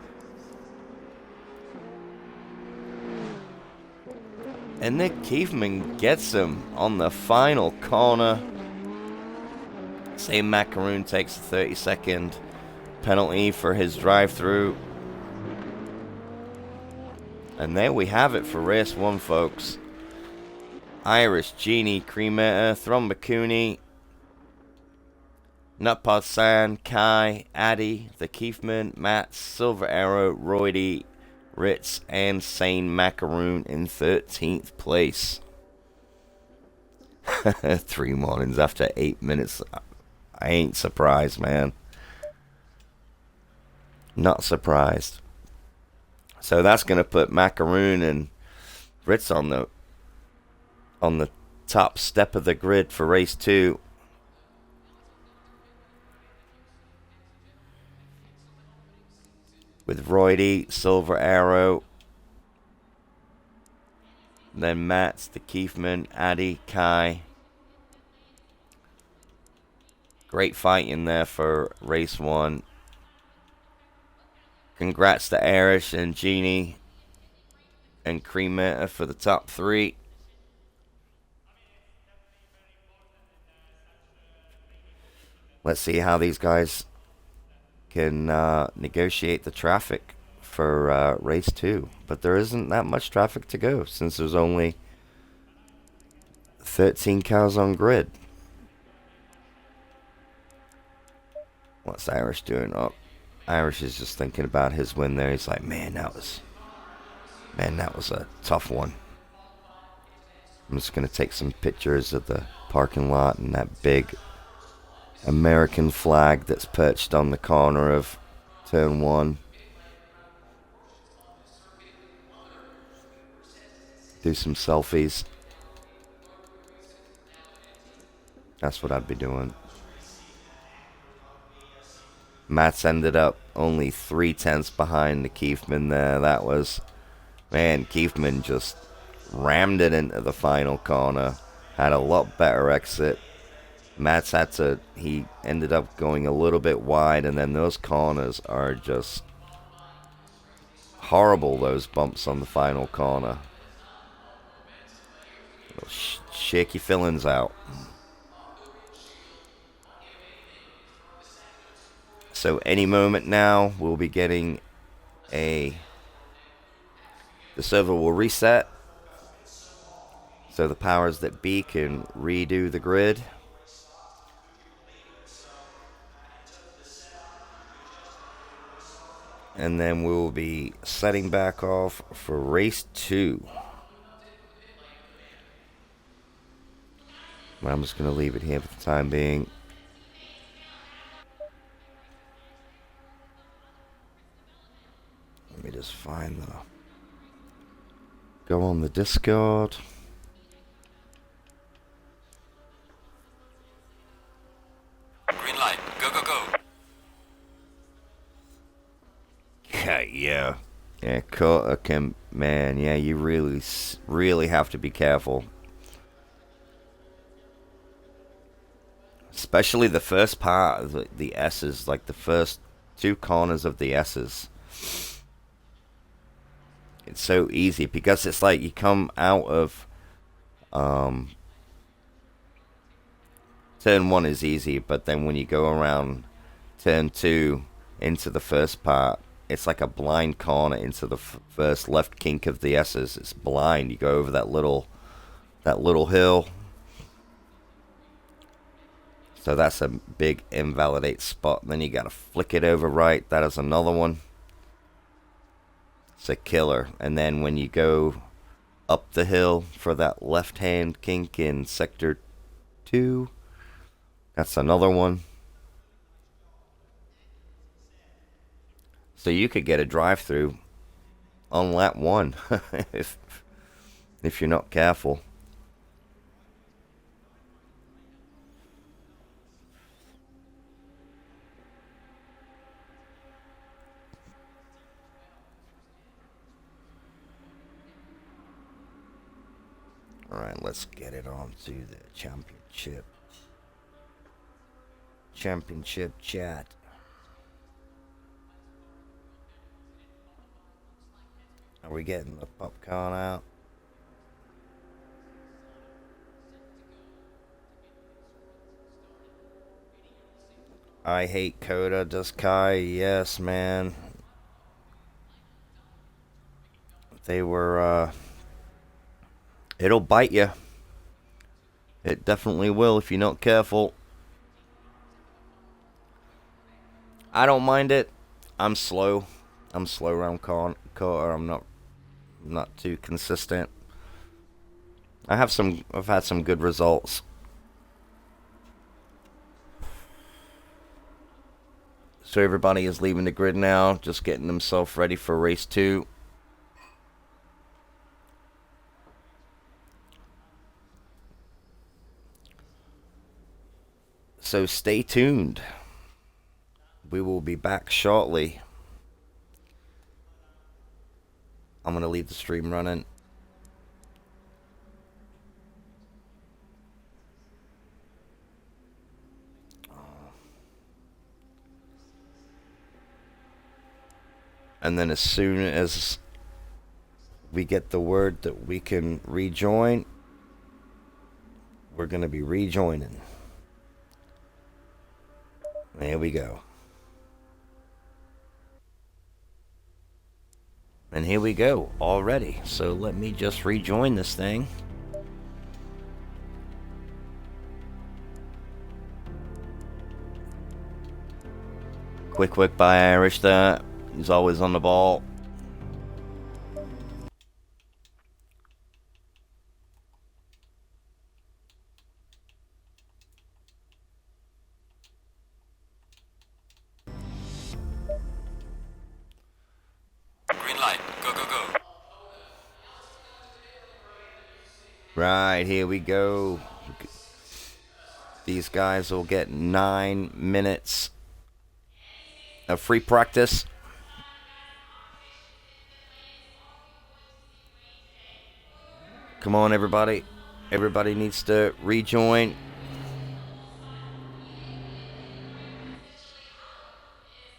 [SPEAKER 1] And Nick Kiefman gets him on the final corner. Same Macaroon takes a 30-second penalty for his drive-through. And there we have it for race 1, folks. Irish, Genie, Cremator, Thrombacuni, Nutpod Sand, Kai, Addy, the Keefman, Matt, Silver Arrow, Roydy, Ritz, and Sane Macaroon in 13th place. 3 mornings after 8 minutes. I ain't surprised, man. Not surprised. So that's going to put Macaroon and Ritz on the top step of the grid for race 2. With Roydy, Silver Arrow, then Matt's, the Keefman, Addy, Kai. Great fight in there for race 1. Congrats to Irish and Genie and Cremator for the top 3. Let's see how these guys can negotiate the traffic for race 2. But there isn't that much traffic to go since there's only 13 cars on grid. What's Irish doing? Oh, Irish is just thinking about his win there. He's like, man, that was a tough one. I'm just going to take some pictures of the parking lot and that big American flag that's perched on the corner of turn 1. Do some selfies. That's what I'd be doing. Matt's ended up only 3/10 behind the Keefman there. That was, man, Keefman just rammed it into the final corner. Had a lot better exit. Matt's he ended up going a little bit wide, and then those corners are just horrible, those bumps on the final corner. Shake your fillings out. So any moment now, we'll be getting the server will reset. So the powers that be can redo the grid. And then we'll be setting back off for race 2. I'm just going to leave it here for the time being. Let me just go on the Discord. Yeah. Yeah, COTA can, man, yeah, you really have to be careful. Especially the first part of the S's, like the first two corners of the S's. It's so easy because it's like you come out of turn one is easy, but then when you go around turn two into the first part, it's like a blind corner into the first left kink of the S's. It's blind. You go over that little hill. So that's a big invalidate spot. And then you gotta flick it over right. That is another one. It's a killer. And then when you go up the hill for that left hand kink in sector 2, that's another one. So you could get a drive-through on lap 1 if you're not careful. Alright, let's get it on to the championship. Championship chat. Are we getting the popcorn out? I hate COTA, does Kai? Yes, man. They were, it'll bite you. It definitely will if you're not careful. I don't mind it. I'm slow. I'm slow around COTA. I'm not too consistent. I've had some good results. So everybody is leaving the grid now, just getting themselves ready for race 2. So stay tuned. We will be back shortly. I'm going to leave the stream running. And then as soon as we get the word that we can rejoin, we're going to be rejoining. There we go. And here we go already. So let me just rejoin this thing. Quick by Irish there. He's always on the ball.
[SPEAKER 2] Green light. Go, go, go.
[SPEAKER 1] Right, here we go. These guys will get 9 minutes of free practice. Come on, everybody. Everybody needs to rejoin.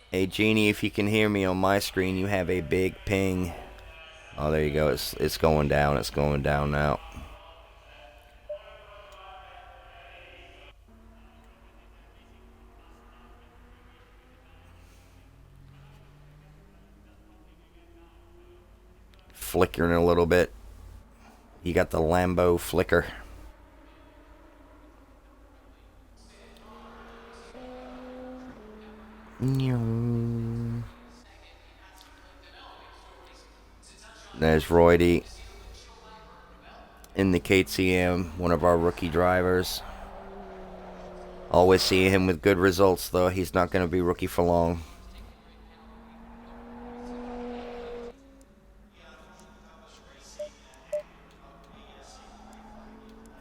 [SPEAKER 1] Hey, Jeannie, if you can hear me on my screen, you have a big ping. Oh, there you go. It's going down. It's going down now. Flickering a little bit. You got the Lambo flicker. There's Roydy in the KTM, one of our rookie drivers. Always see him with good results, though. He's not going to be rookie for long.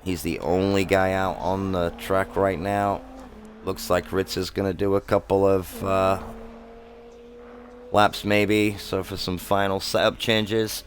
[SPEAKER 1] He's the only guy out on the track right now. Looks like Ritz is going to do a couple of laps maybe, so for some final setup changes.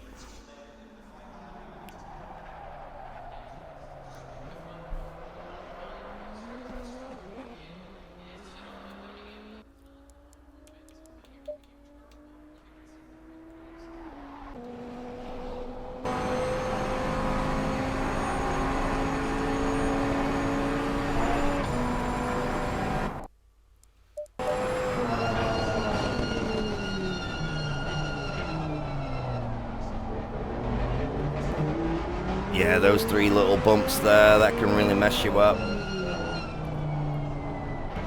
[SPEAKER 1] Yeah, those 3 little bumps there, that can really mess you up.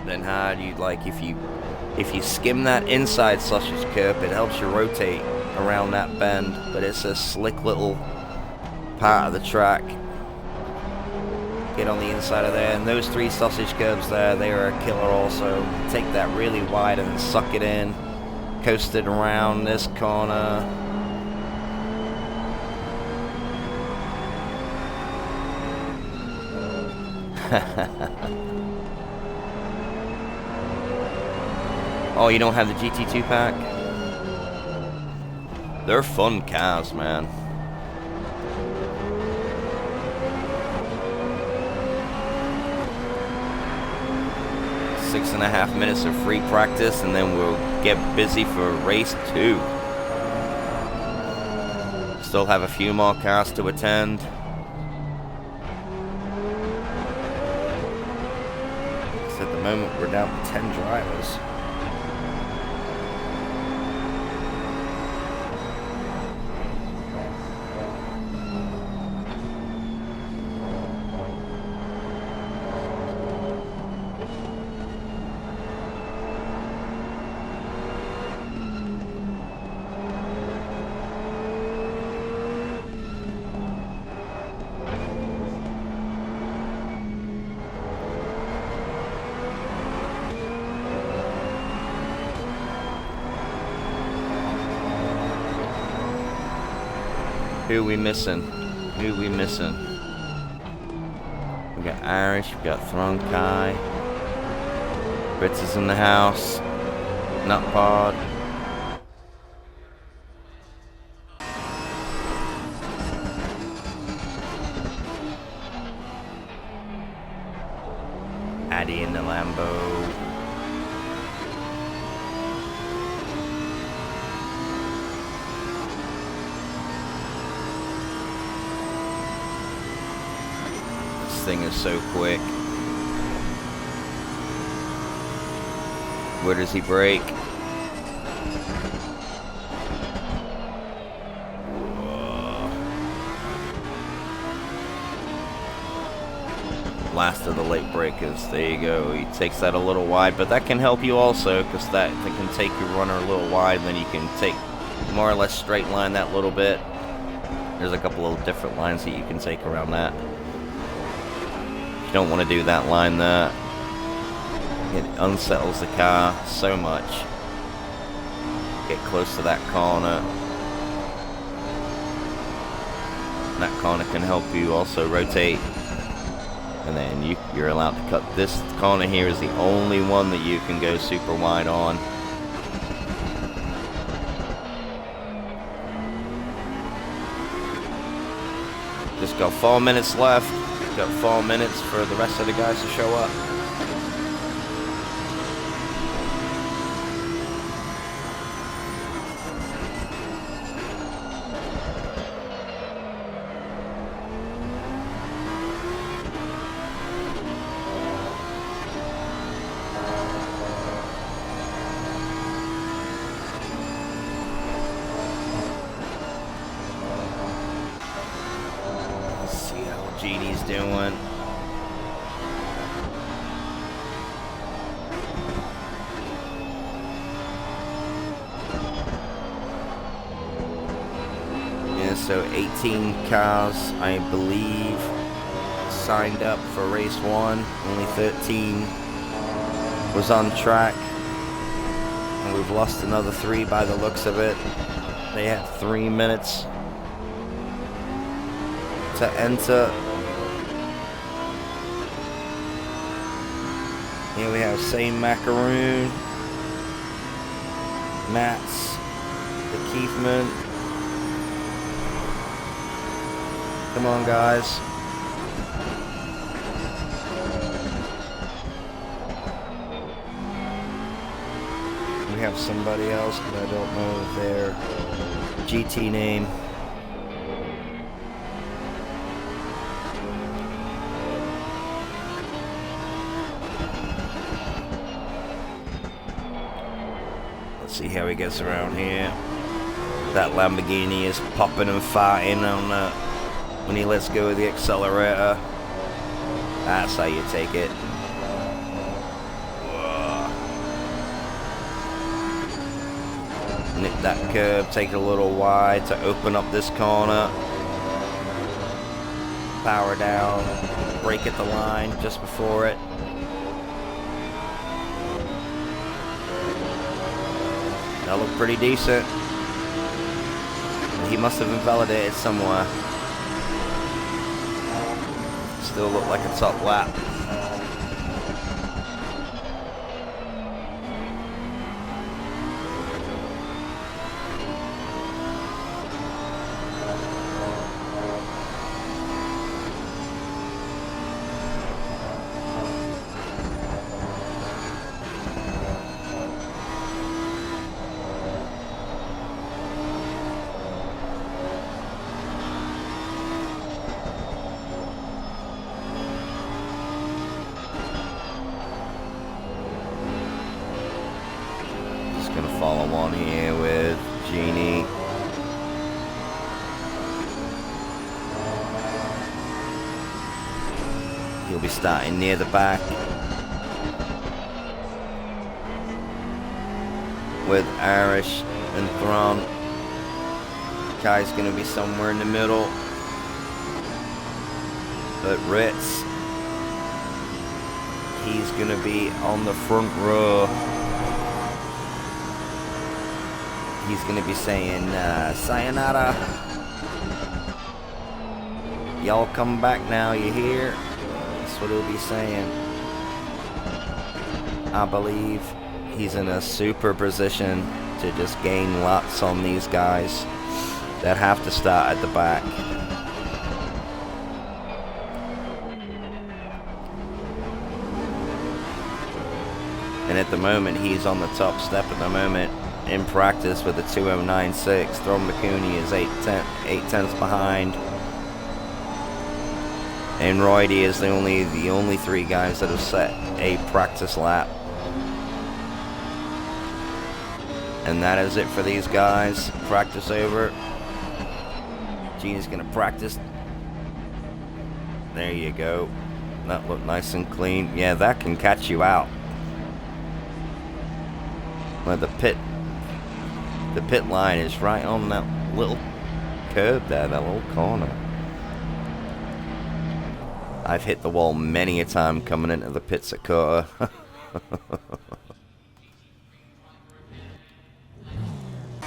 [SPEAKER 1] Then hard, if you skim that inside sausage curb, it helps you rotate around that bend, but it's a slick little part of the track. Get on the inside of there, and those 3 sausage curbs there, they are a killer also. Take that really wide and then suck it in. Coast it around this corner. Oh, you don't have the GT2 pack? They're fun cars, man. Six and a half minutes of free practice, and then we'll get busy for race 2. Still have a few more cars to attend. At the moment, we're down to 10 drivers. Who we missing? Who we missing? We got Irish, we got Thronkai. Ritz is in the house. Nutpod. Addy in the Lambo. Thing is so quick. Where does he brake? Last of the late breakers. There you go. He takes that a little wide, but that can help you also, because that can take your runner a little wide, and then you can take more or less straight line that little bit. There's a couple of different lines that you can take around that. You don't want to do that line there. It unsettles the car so much. Get close to that corner. And that corner can help you also rotate. And then you're allowed to cut. This corner here is the only one that you can go super wide on. Just got 4 minutes left. Got 4 minutes for the rest of the guys to show up. Let's see how Genie's doing. So 18 cars, I believe, signed up for race 1. Only 13 was on track. And we've lost another 3 by the looks of it. They had 3 minutes to enter. Here we have Same Macaroon. Mats, the Kiefman. Come on, guys. We have somebody else, but I don't know their GT name. Let's see how he gets around here. That Lamborghini is popping and farting on when he lets go of the accelerator. That's how you take it. Nip that curb, take it a little wide to open up this corner. Power down, brake at the line just before it. That looked pretty decent. He must have invalidated somewhere. Still looked like a top lap. Gonna follow on here with Genie. He'll be starting near the back with Irish and Thrawn. Kai's gonna be somewhere in the middle, but Ritz, he's gonna be on the front row. He's gonna be saying, sayonara. Y'all come back now, you hear? That's what he'll be saying. I believe he's in a super position to just gain laps on these guys that have to start at the back. And at the moment, he's on the top step at the moment. In practice with a 2:09.6. Throm McCooney is 8 tenths behind. And Roydy is the only three guys that have set a practice lap. And that is it for these guys. Practice over. Genie's gonna practice. There you go. That looked nice and clean. Yeah, that can catch you out. Well, the pit line is right on that little curb there, that little corner. I've hit the wall many a time coming into the pits at COTA.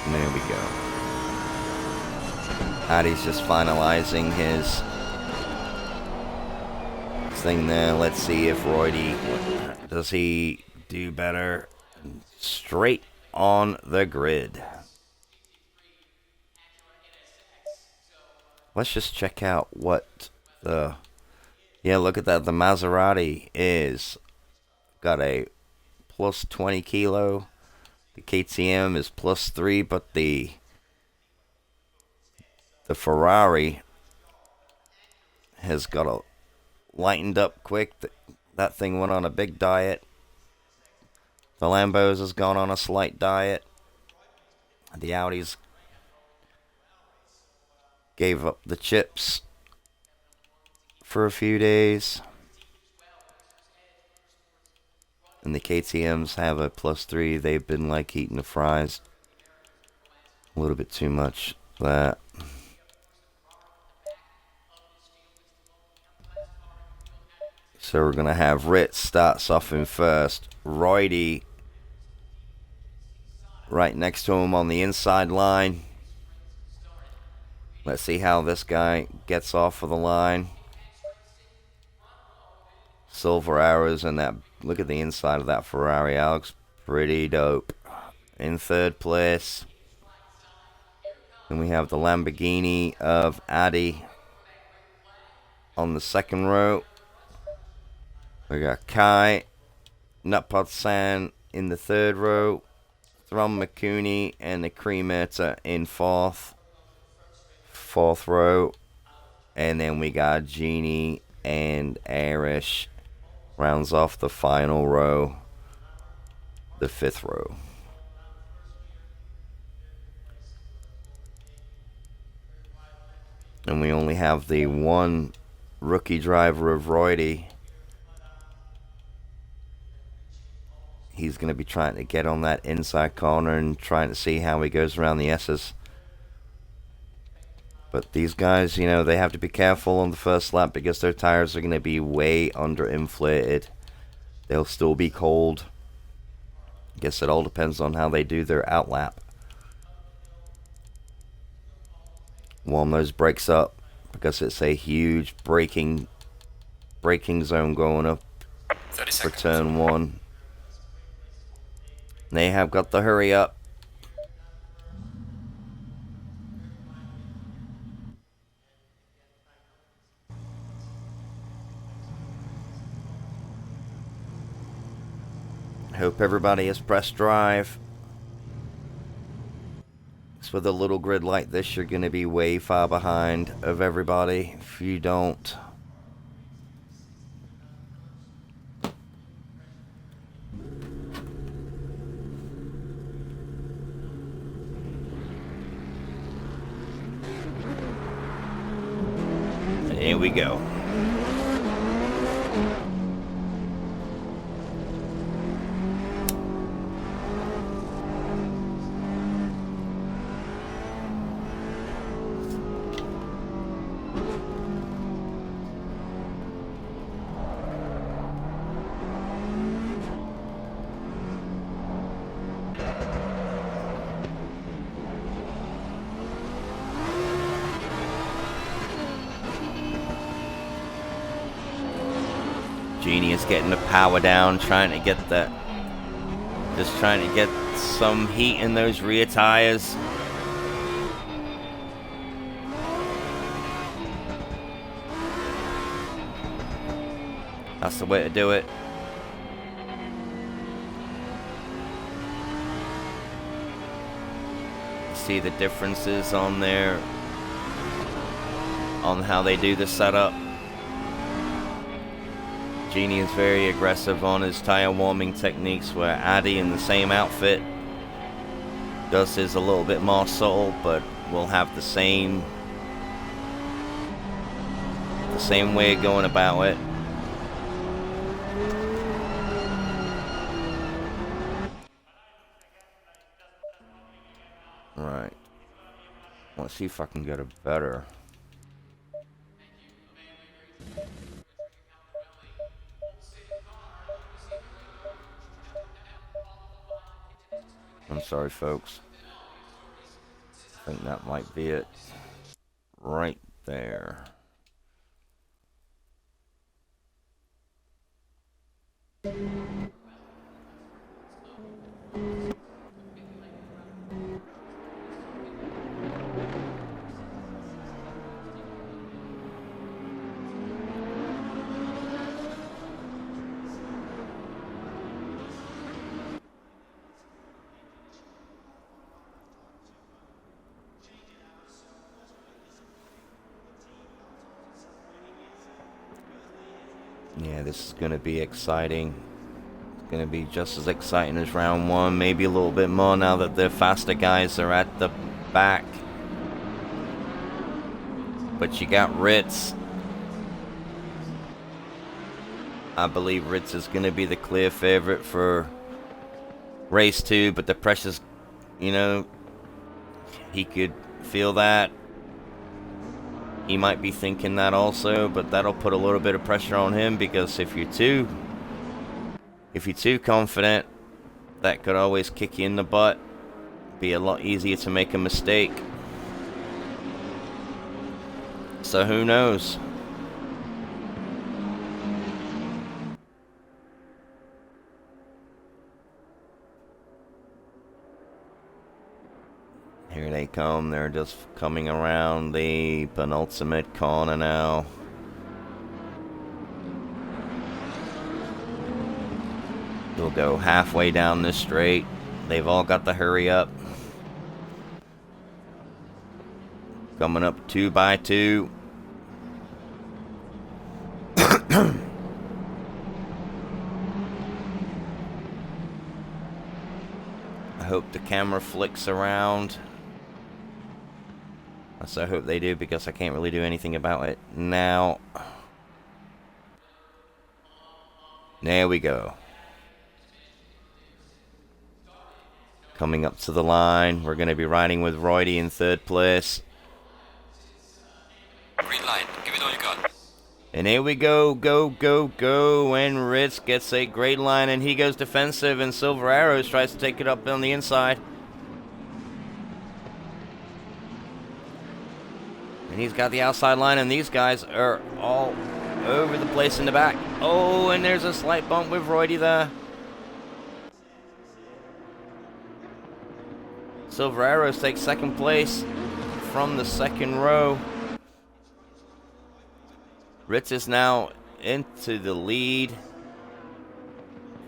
[SPEAKER 1] There we go. Addy's just finalizing his thing there. Let's see if Roydy, does he do better? Straight on the grid. Let's just check out what the... Yeah, look at that. The Maserati is got a plus 20 kilo. The KTM is plus 3, but the Ferrari has got a lightened up quick. That thing went on a big diet. The Lambos has gone on a slight diet. The Audis gave up the chips for a few days. And the KTMs have a plus 3. They've been like eating the fries. A little bit too much of that. So we're going to have Ritz starts off in first. Roydy right next to him on the inside line. Let's see how this guy gets off of the line. Silver arrows and that. Look at the inside of that Ferrari. That looks pretty dope. in third place. And we have the Lamborghini of Addy on the second row. We got Kai Nutpotsan in the third row. Thrum McCooney and the Cremator in fourth row. And then we got Genie and Arish rounds off the final row, the fifth row. And we only have the one rookie driver of Roydy. He's going to be trying to get on that inside corner and trying to see how he goes around the S's. But these guys, you know, they have to be careful on the first lap because their tires are going to be way underinflated. They'll still be cold. I guess it all depends on how they do their outlap. Warm those brakes up because it's a huge braking zone going up for turn one. They have got the hurry up. Hope everybody has pressed drive. So with a little grid like this, you're going to be way far behind of everybody if you don't. Here we go. Genie is getting the power down, trying to get that, just trying to get some heat in those rear tires. That's the way to do it. See the differences on there, on how they do the setup. Genie is very aggressive on his tire warming techniques, where Addy in the same outfit does his a little bit more subtle, but will have the same way of going about it. Right. Let's see if I can get a better. I'm sorry, folks. I think that might be it. Right there. Yeah, this is going to be exciting. It's going to be just as exciting as round one, maybe a little bit more now that the faster guys are at the back. But you got Ritz. I believe Ritz is going to be the clear favorite for race 2, but the pressure's, you know, he could feel that. He might be thinking that also, but that'll put a little bit of pressure on him, because if you're too confident, that could always kick you in the butt. Be a lot easier to make a mistake. So who knows? Here they come. They're just coming around the penultimate corner now. They'll go halfway down this straight. They've all got to hurry up. Coming up 2 by 2. I hope the camera flicks around. I hope they do, because I can't really do anything about it now. There we go. Coming up to the line. We're going to be riding with Roydy in 3rd place.
[SPEAKER 2] Green light. Give it all you got.
[SPEAKER 1] And here we go, go, go, go, and Ritz gets a great line, and he goes defensive, and Silver Arrows tries to take it up on the inside. And he's got the outside line, and these guys are all over the place in the back. Oh, and there's a slight bump with Roydy there. Silver Arrows takes 2nd place from the 2nd row. Ritz is now into the lead.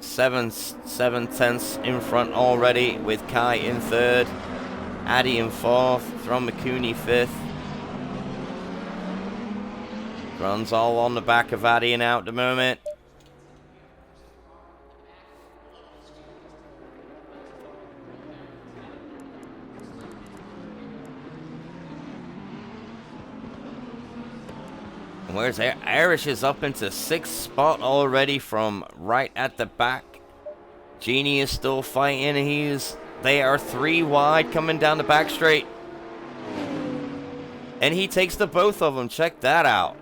[SPEAKER 1] 7/7 in front already, with Kai in 3rd. Addy in 4th. Thron McCooney 5th. Runs all on the back of Addy and out at the moment. Where's Irish is up into 6th spot already from right at the back. Genie is still fighting. They are 3 wide coming down the back straight. And he takes the both of them. Check that out.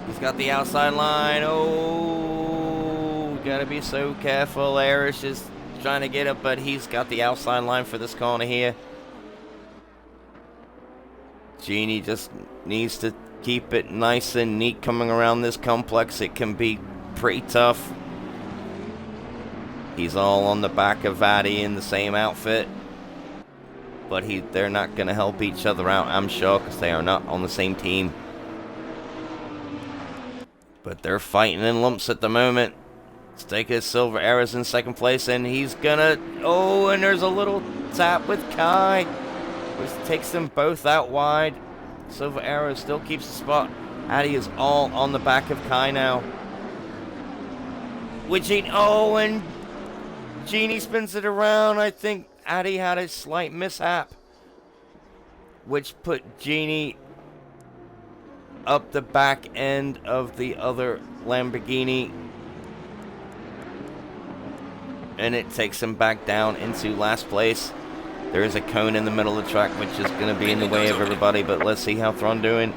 [SPEAKER 1] He's got the outside line. Oh, gotta be so careful. Irish is trying to get it, but he's got the outside line for this corner here. Genie just needs to keep it nice and neat coming around this complex. It can be pretty tough. He's all on the back of Addy in the same outfit. But they're not going to help each other out, I'm sure, because they are not on the same team. But they're fighting in lumps at the moment. Staker Silver Arrows in 2nd place, and he's gonna... Oh, and there's a little tap with Kai, which takes them both out wide. Silver Arrow still keeps the spot. Addy is all on the back of Kai now. Oh, and Genie spins it around. I think Addy had a slight mishap, which put Genie up the back end of the other Lamborghini. And it takes him back down into last place. There is a cone in the middle of the track, which is going to be in the way of everybody, but let's see how Thron doing.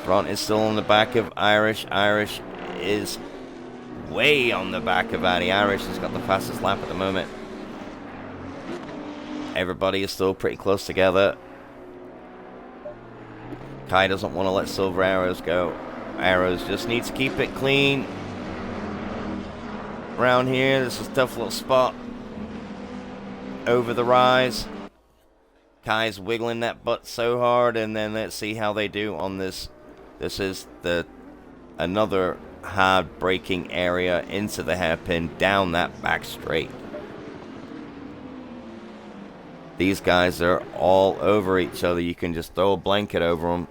[SPEAKER 1] Thron is still on the back of Irish. Irish is way on the back of Addy. Irish has got the fastest lap at the moment. Everybody is still pretty close together. Kai doesn't want to let Silver Arrows go. Arrows just needs to keep it clean. Around here, this is a tough little spot. Over the rise. Kai's wiggling that butt so hard, and then let's see how they do on this. This is another hard braking area into the hairpin, down that back straight. These guys are all over each other. You can just throw a blanket over them.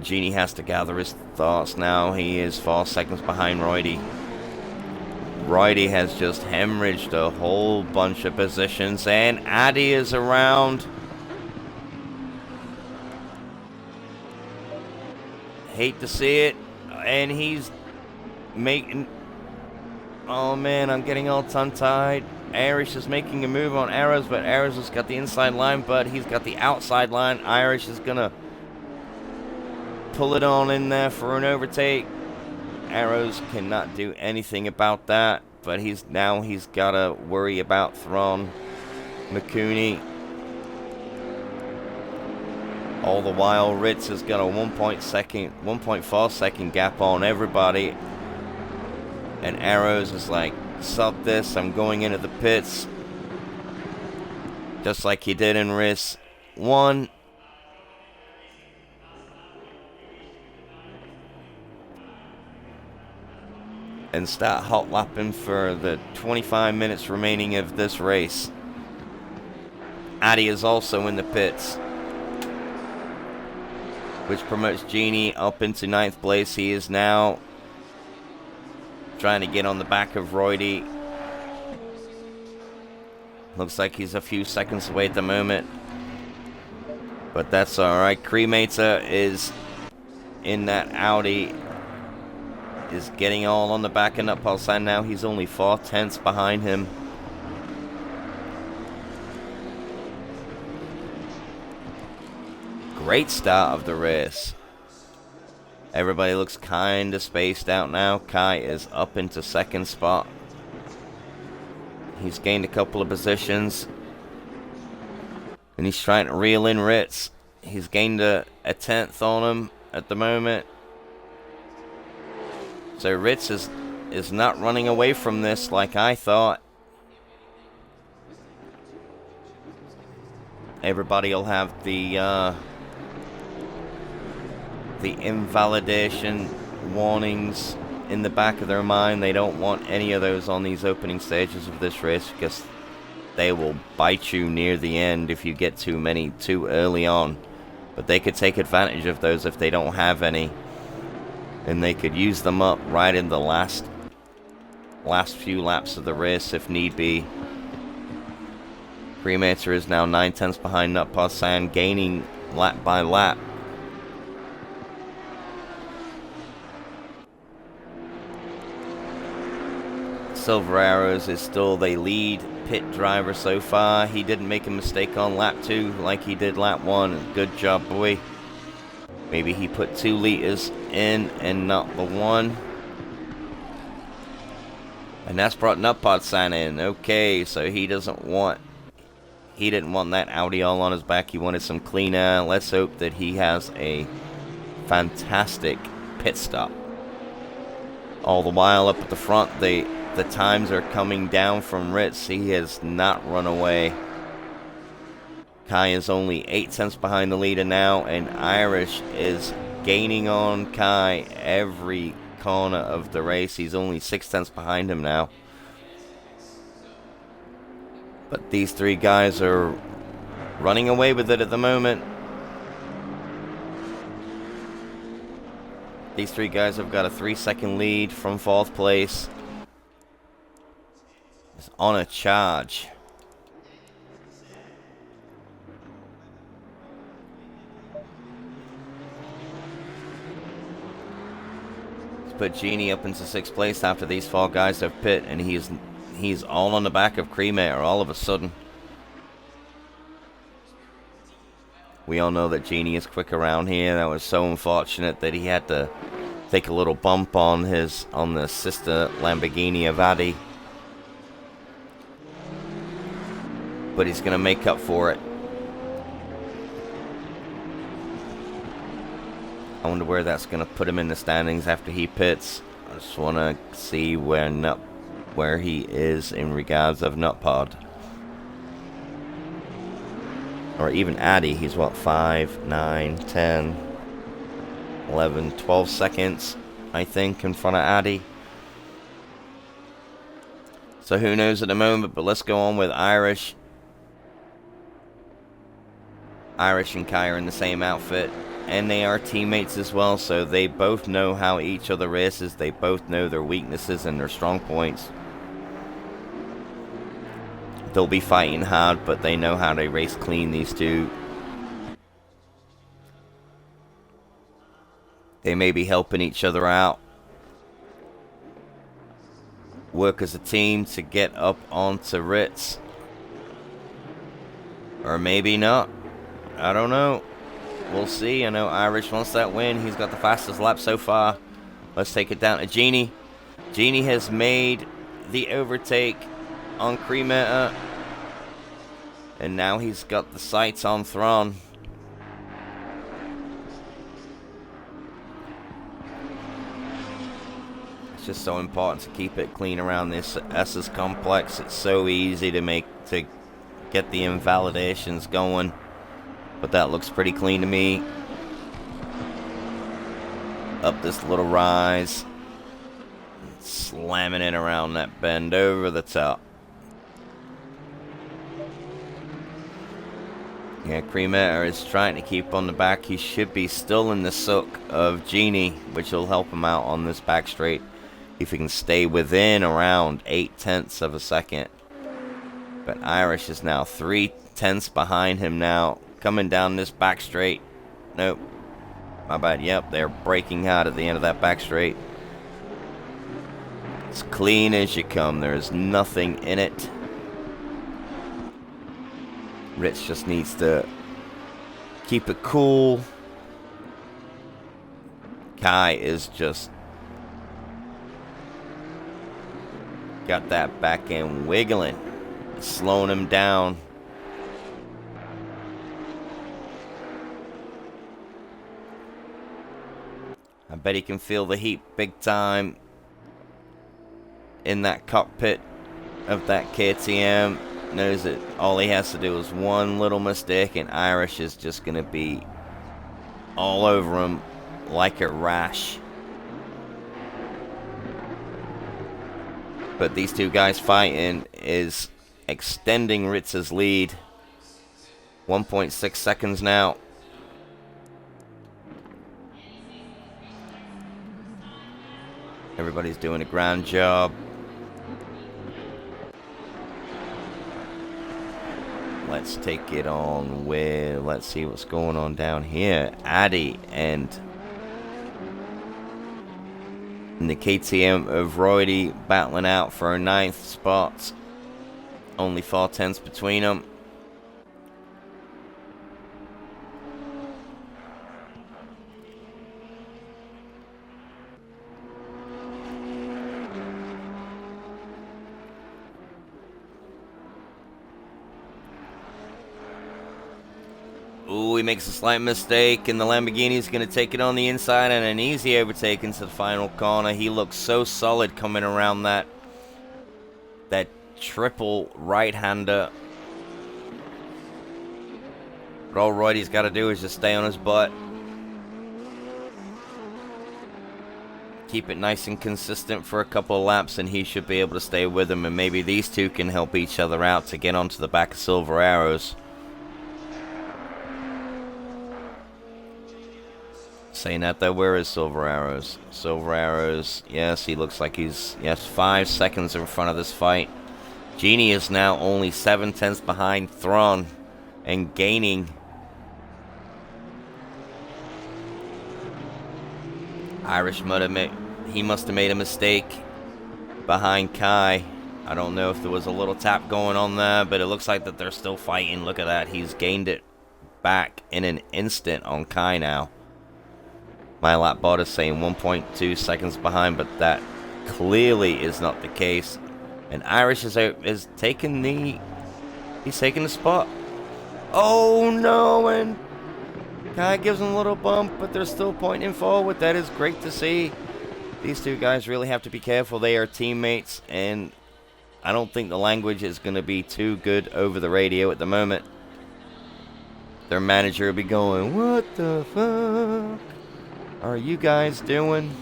[SPEAKER 1] Genie has to gather his thoughts now. He is 4 seconds behind Roydy. Roydy has just hemorrhaged a whole bunch of positions, and Addy is around. Hate to see it, and he's making... Oh man, I'm getting all tongue-tied. Irish is making a move on Arrows, but Arrows has got the inside line, but he's got the outside line. Irish is gonna pull it on in there for an overtake. Arrows cannot do anything about that, but he's got to worry about Thron McCooney. All the while, Ritz has got a 1.4 second gap on everybody. And Arrows is like, "Stop this, I'm going into the pits." Just like he did in race 1. And start hot lapping for the 25 minutes remaining of this race. Addy is also in the pits, which promotes Genie up into 9th place. He is now trying to get on the back of Roydy. Looks like he's a few seconds away at the moment, but that's alright. Cremator is in that Audi, is getting all on the back of Nutpalsan now. He's only 4/10 behind him. Great start of the race. Everybody looks kind of spaced out now. Kai is up into 2nd spot. He's gained a couple of positions, and he's trying to reel in Ritz. He's gained a 10th on him at the moment. So Ritz is not running away from this like I thought. Everybody will have the invalidation warnings in the back of their mind. They don't want any of those on these opening stages of this race, because they will bite you near the end if you get too many too early on. But they could take advantage of those if they don't have any, and they could use them up right in the last few laps of the race if need be. Cremator is now 9/10 behind Nutpalsan, gaining lap by lap. Silver Arrows is still the lead pit driver so far. He didn't make a mistake on lap 2 like he did lap 1. Good job, boy. Maybe he put 2 liters in and not the 1. And that's brought Nutpalsan in. Okay, so he didn't want that Audi all on his back. He wanted some clean air. Let's hope that he has a fantastic pit stop. All the while up at the front, the times are coming down from Ritz. He has not run away. Kai is only 8/10 behind the leader now, and Irish is gaining on Kai every corner of the race. He's only 6/10 behind him now. But these 3 guys are running away with it at the moment. These 3 guys have got a 3-second lead from 4th place. It's on a charge. Put Genie up into 6th place after these 4 guys have pit, and he's all on the back of Cremator all of a sudden. We all know that Genie is quick around here. That was so unfortunate that he had to take a little bump on the sister Lamborghini of Addy. But he's gonna make up for it. I wonder where that's going to put him in the standings after he pits. I just want to see where he is in regards of Nutpod. Or even Addy. He's what, 5, 9, 10, 11, 12 seconds, I think, in front of Addy. So who knows at the moment, but let's go on with Irish. Irish and Kai are in the same outfit. And they are teammates as well, so they both know how each other races. They both know their weaknesses and their strong points. They'll be fighting hard, but they know how to race clean, these 2. They may be helping each other out. Work as a team to get up onto Ritz. Or maybe not. I don't know. We'll see. I know Irish wants that win. He's got the fastest lap so far. Let's take it down to Genie. Genie has made the overtake on Cremator. And now he's got the sights on Thrawn. It's just so important to keep it clean around this S's complex. It's so easy to get the invalidations going, but that looks pretty clean to me. Up this little rise, slamming it around that bend over the top. Yeah, Cremetta is trying to keep on the back. He should be still in the sook of Genie, which will help him out on this back straight if he can stay within around 0.8 of a second. But Irish is now 0.3 behind him now, coming down this back straight. Nope, my bad. Yep, they're breaking out at the end of that back straight. As clean as you come. There's nothing in it. Rich just needs to keep it cool. Kai is just got that back end wiggling, slowing him down. I bet he can feel the heat big time in that cockpit of that KTM. Knows that all he has to do is one little mistake and Irish is just going to be all over him like a rash. But these two guys fighting is extending Ritz's lead. 1.6 seconds now. Everybody's doing a grand job. Let's take it on with, let's see what's going on down here. Addy and the KTM of Roydy battling out for a 9th spot. Only 0.4 between them. Ooh, he makes a slight mistake, and the Lamborghini's going to take it on the inside, and an easy overtake into the final corner. He looks so solid coming around that triple right-hander. But all Roydy's got to do is just stay on his butt. Keep it nice and consistent for a couple of laps, and he should be able to stay with him, and maybe these two can help each other out to get onto the back of Silver Arrows. Saying that though, where is Silver Arrows? Silver Arrows, yes, he looks like he's, 5 seconds in front of this fight. Genie is now only 0.7 behind Thrawn and gaining. Irish he must have made a mistake behind Kai. I don't know if there was a little tap going on there, but it looks like that they're still fighting. Look at that, he's gained it back in an instant on Kai now. My lap bot is saying 1.2 seconds behind, but that clearly is not the case. And Irish is taking the spot. Oh no, and Kai gives him a little bump, but they're still pointing forward. That is great to see. These two guys really have to be careful. They are teammates, and I don't think the language is going to be too good over the radio at the moment. Their manager will be going, "What the fuck are you guys doing?"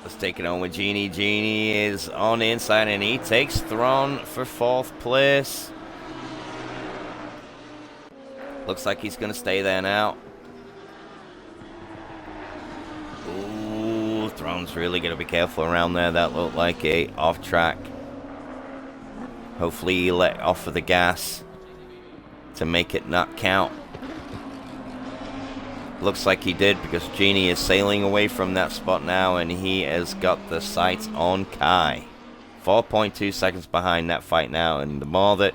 [SPEAKER 1] Let's take it on with Genie. Genie is on the inside, and he takes Thrawn for 4th place. Looks like he's going to stay there now. Ooh, Thrawn's really going to be careful around there. That looked like a off track. Hopefully he let off of the gas to make it not count. Looks like he did, because Genie is sailing away from that spot now, and he has got the sights on Kai. 4.2 seconds behind that fight now, and the more that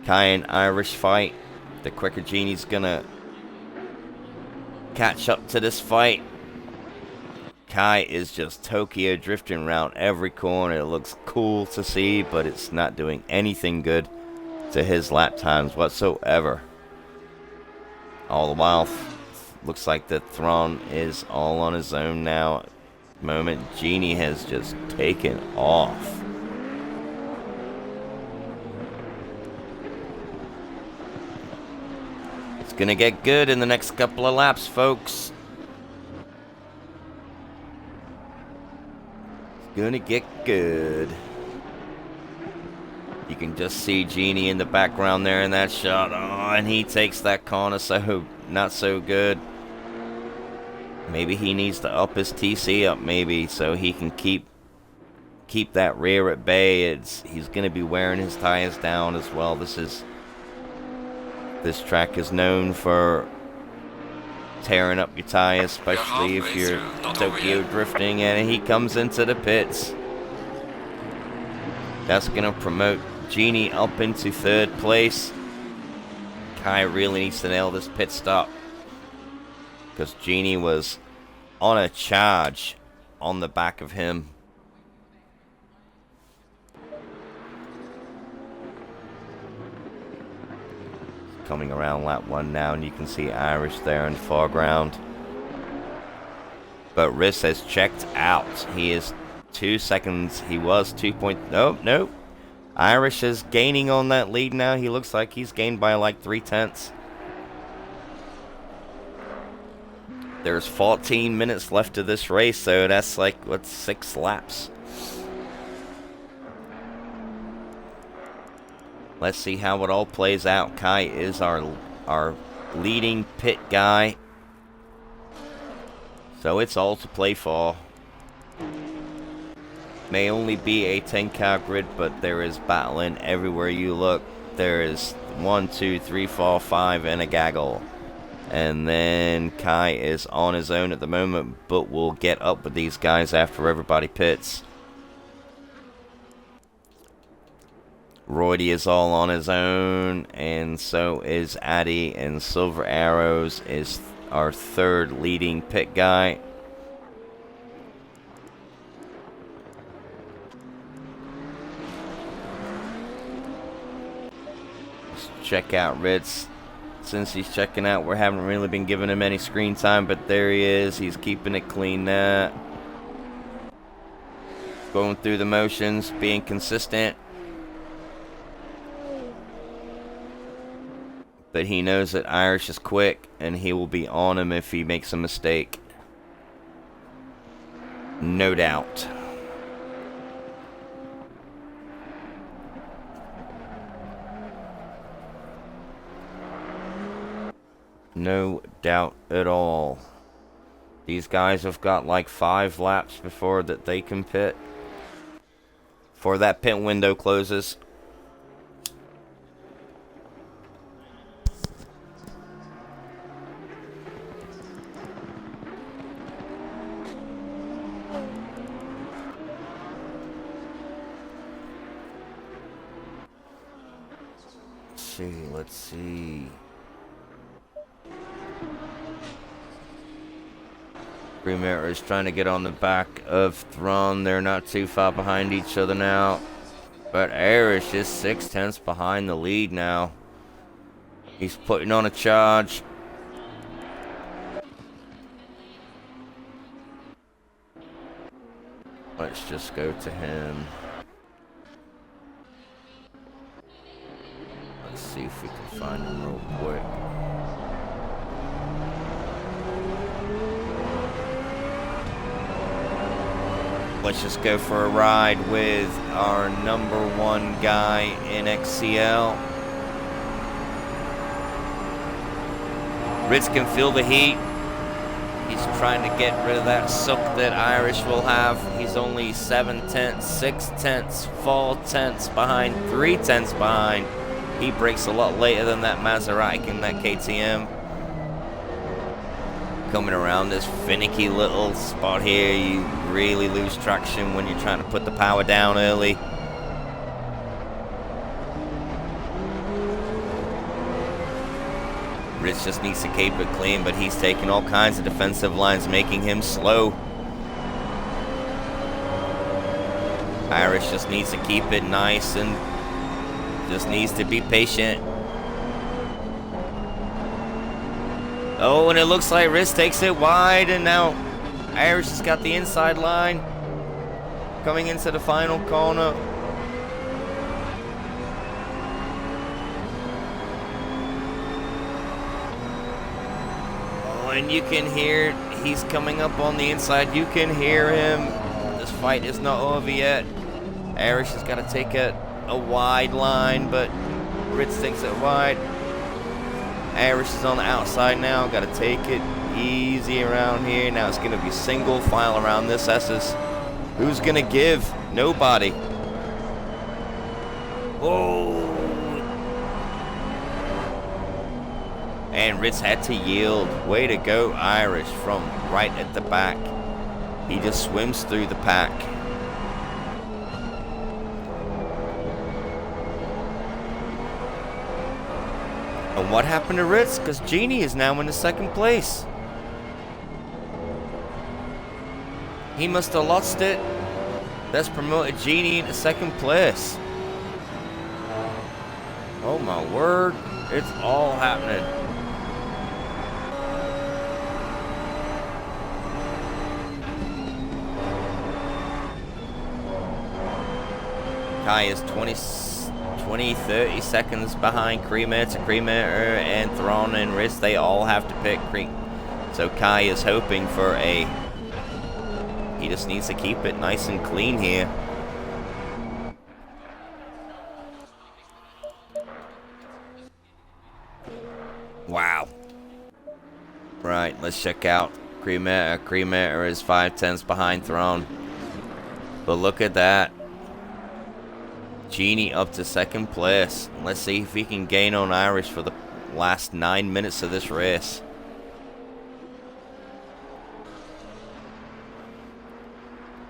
[SPEAKER 1] Kai and Irish fight, the quicker Genie's gonna catch up to this fight. Kai is just Tokyo drifting around every corner. It looks cool to see, but it's not doing anything good to his lap times whatsoever. All the while, Looks like the Thrawn is all on his own now. Moment, Genie has just taken off. It's gonna get good in the next couple of laps, folks. It's gonna get good. You can just see Genie in the background there in that shot. Oh, and he takes that corner, so not so good. Maybe he needs to up his TC up, maybe, so he can keep that rear at bay. He's going to be wearing his tires down as well. This track is known for tearing up your tires, especially if you're Tokyo drifting, and he comes into the pits. That's going to promote Genie up into 3rd place. Kai really needs to nail this pit stop, because Genie was on a charge on the back of him. Coming around lap 1 now, and you can see Irish there in the foreground. But Riss has checked out. He is 2 seconds. He was 2 point... Nope. Irish is gaining on that lead now. He looks like he's gained by like 3/10. There's 14 minutes left of this race, so that's like, what, 6 laps? Let's see how it all plays out. Kai is our leading pit guy, so it's all to play for. May only be a 10-car grid, but there is battling everywhere you look. There is 1, 2, 3, 4, 5, and a gaggle. And then Kai is on his own at the moment, but will get up with these guys after everybody pits. Roydy is all on his own, and so is Addy, and Silver Arrows is our 3rd leading pit guy. Let's check out Ritz. Since he's checking out, we haven't really been giving him any screen time, but there he is. He's keeping it clean now. Going through the motions, being consistent. But he knows that Irish is quick, and he will be on him if he makes a mistake. No doubt. No doubt at all. These guys have got like 5 laps before that they can pit. Before that pit window closes. Let's see. Premier is trying to get on the back of Thrawn. They're not too far behind each other now. But Irish is 6/10 behind the lead now. He's putting on a charge. Let's just go to him. Let's see if we can find him real quick. Let's just go for a ride with our #1 guy in XCL. Ritz can feel the heat. He's trying to get rid of that soak that Irish will have. He's only 7/10, 6/10, 4/10 behind, 3/10 behind. He breaks a lot later than that Maserati in that KTM. Coming around this finicky little spot here, you really lose traction when you're trying to put the power down early. Rich just needs to keep it clean, but he's taking all kinds of defensive lines, making him slow. Irish just needs to keep it nice and just needs to be patient. Oh, and it looks like Ritz takes it wide, and now Irish has got the inside line coming into the final corner. Oh, and you can hear he's coming up on the inside. You can hear him. This fight is not over yet. Irish has got to take a wide line, but Ritz takes it wide. Irish is on the outside now. Got to take it easy around here. Now it's going to be single file around this S's. Who's going to give? Nobody. Oh. And Ritz had to yield. Way to go, Irish, from right at the back. He just swims through the pack. And what happened to Ritz? Because Genie is now in the second place. He must have lost it. That's promoted Genie into second place. Oh my word. It's all happening. Kai is 30 seconds behind Cremator and Thrawn and Ritz. They all have to pick Cream. So Kai is hoping for a... He just needs to keep it nice and clean here. Wow. Right, let's check out Cremator. Cremator is 5/10 behind Thrawn. But look at that. Genie up to second place. Let's see if he can gain on Irish for the last 9 minutes of this race.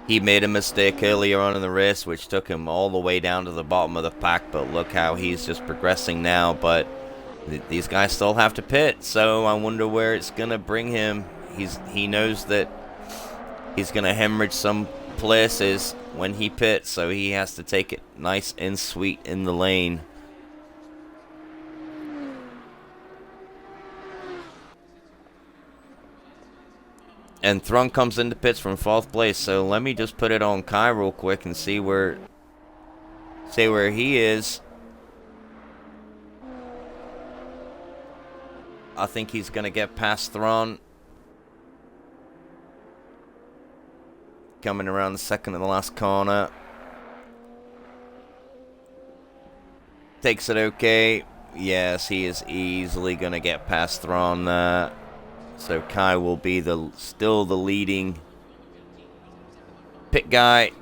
[SPEAKER 1] He made a mistake earlier on in the race, which took him all the way down to the bottom of the pack, but look how he's just progressing now. But these guys still have to pit, so I wonder where it's going to bring him. He knows that he's going to hemorrhage some places when he pits, so he has to take it nice and sweet in the lane. And Thrun comes into pits from 4th place, so let me just put it on Kai real quick and see where he is. I think he's gonna get past Thrawn. Coming around the second of the last corner. Takes it okay. Yes, he is easily gonna get past Thrawn there. So Kai will be still the leading pit guy.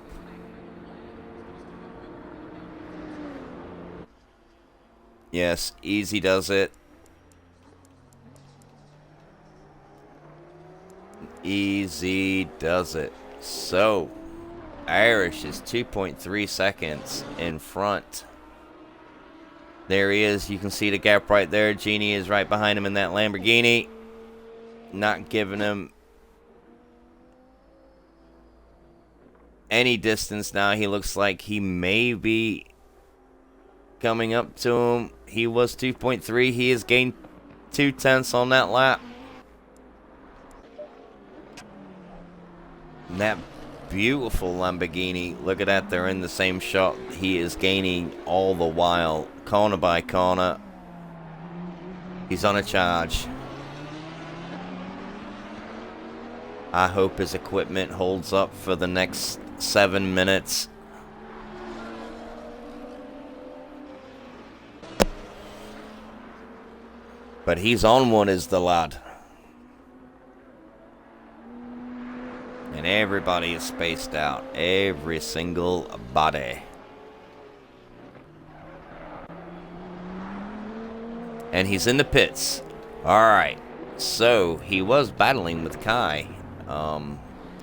[SPEAKER 1] Yes, easy does it. Easy does it. So, Irish is 2.3 seconds in front. There he is. You can see the gap right there. Genie is right behind him in that Lamborghini. Not giving him any distance now. He looks like he may be coming up to him. He was 2.3. He has gained 0.2 on that lap. And that beautiful Lamborghini. Look at that. They're in the same shot. He is gaining all the while. Corner by corner. He's on a charge. I hope his equipment holds up for the next 7 minutes. But he's on one is the lad. And everybody is spaced out. Every single body. And he's in the pits. Alright. So, he was battling with Kai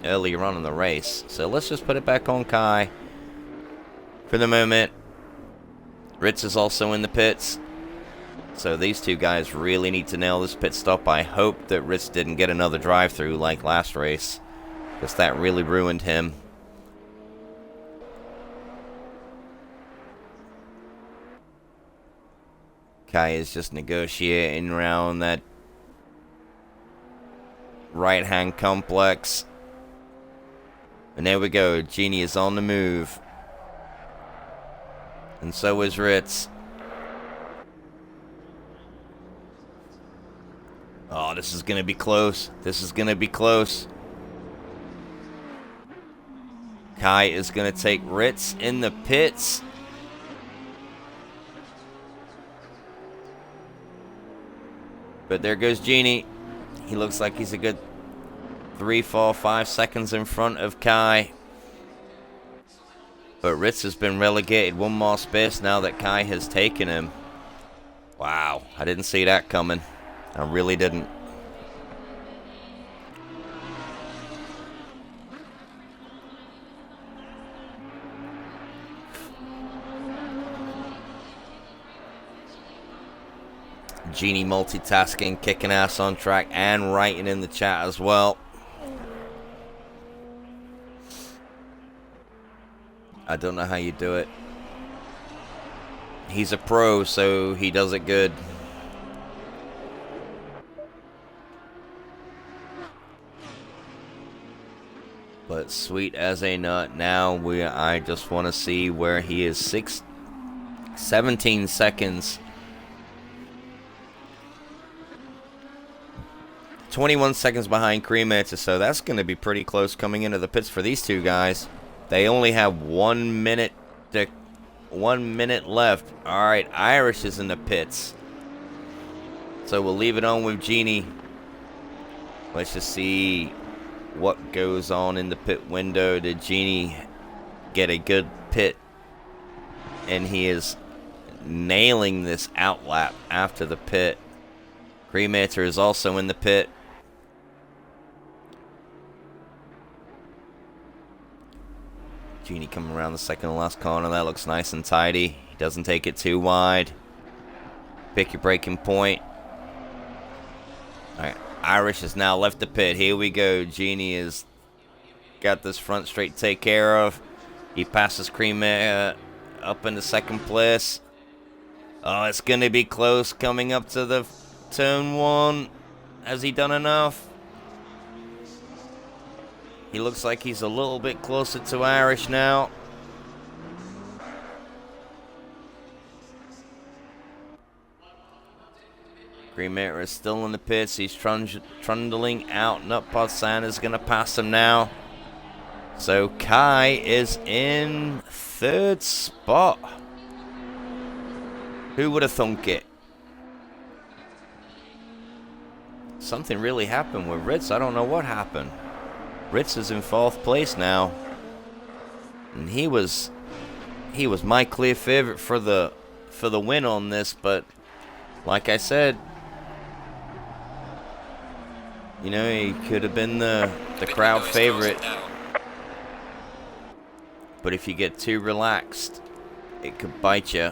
[SPEAKER 1] earlier on in the race. So, let's just put it back on Kai for the moment. Ritz is also in the pits. So, these two guys really need to nail this pit stop. I hope that Ritz didn't get another drive-through like last race, because that really ruined him. Kai is just negotiating around that right-hand complex. And there we go. Genie is on the move. And so is Ritz. Oh, this is going to be close. This is going to be close. Kai is going to take Ritz in the pits. But there goes Genie. He looks like he's a good 3, 4, 5 seconds in front of Kai. But Ritz has been relegated one more space now that Kai has taken him. Wow, I didn't see that coming. I really didn't. Genie multitasking, kicking ass on track, and writing in the chat as well. I don't know how you do it. He's a pro, so he does it good. But sweet as a nut. Now I just want to see where he is. 17 seconds. 21 seconds behind Cremator, so that's going to be pretty close coming into the pits for these two guys. They only have 1 minute left. All right, Irish is in the pits, so we'll leave it on with Genie. Let's just see what goes on in the pit window. Did Genie get a good pit? And he is nailing this outlap after the pit. Cremator is also in the pit. Genie coming around the second to last corner. That looks nice and tidy. He doesn't take it too wide. Pick your breaking point. Alright, Irish has now left the pit. Here we go. Genie has got this front straight to take care of. He passes Cremator up into second place. Oh, it's going to be close coming up to the turn 1. Has he done enough? He looks like he's a little bit closer to Irish now. Cremator is still in the pits. He's trundling out. Nutpod is going to pass him now. So Kai is in 3rd spot. Who would have thunk it? Something really happened with Ritz. I don't know what happened. Ritz is in 4th place now. And he was my clear favorite for the win on this, but like I said, you know, he could have been the crowd favorite. But if you get too relaxed, it could bite you.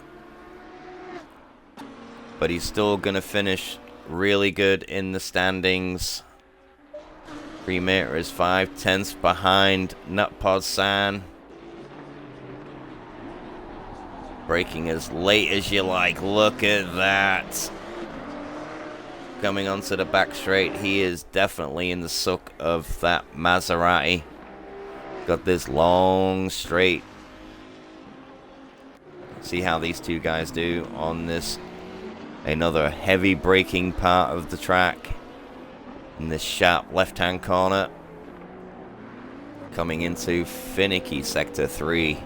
[SPEAKER 1] But he's still going to finish really good in the standings. Cremator is 5/10 behind Nutpod San. Braking as late as you like. Look at that. Coming onto the back straight. He is definitely in the suck of that Maserati. Got this long straight. See how these two guys do on this. Another heavy braking part of the track. In this sharp left-hand corner. Coming into finicky Sector 3.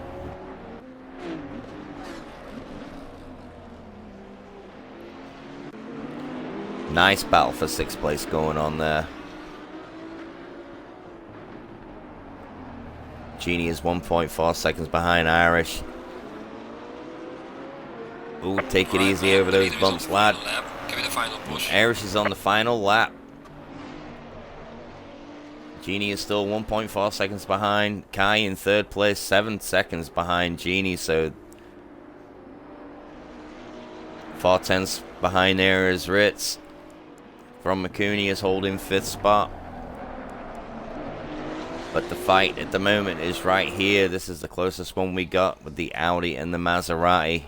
[SPEAKER 1] Nice battle for 6th place going on there. Genie is 1.4 seconds behind Irish. Ooh, take it easy over those bumps, lad.
[SPEAKER 2] Give me the final push.
[SPEAKER 1] Irish is on the final lap. Genie is still 1.4 seconds behind. Kai in 3rd place, 7 seconds behind Genie, so 4/10 behind there is Ritz. From McCooney is holding 5th spot. But the fight at the moment is right here. This is the closest one we got with the Audi and the Maserati.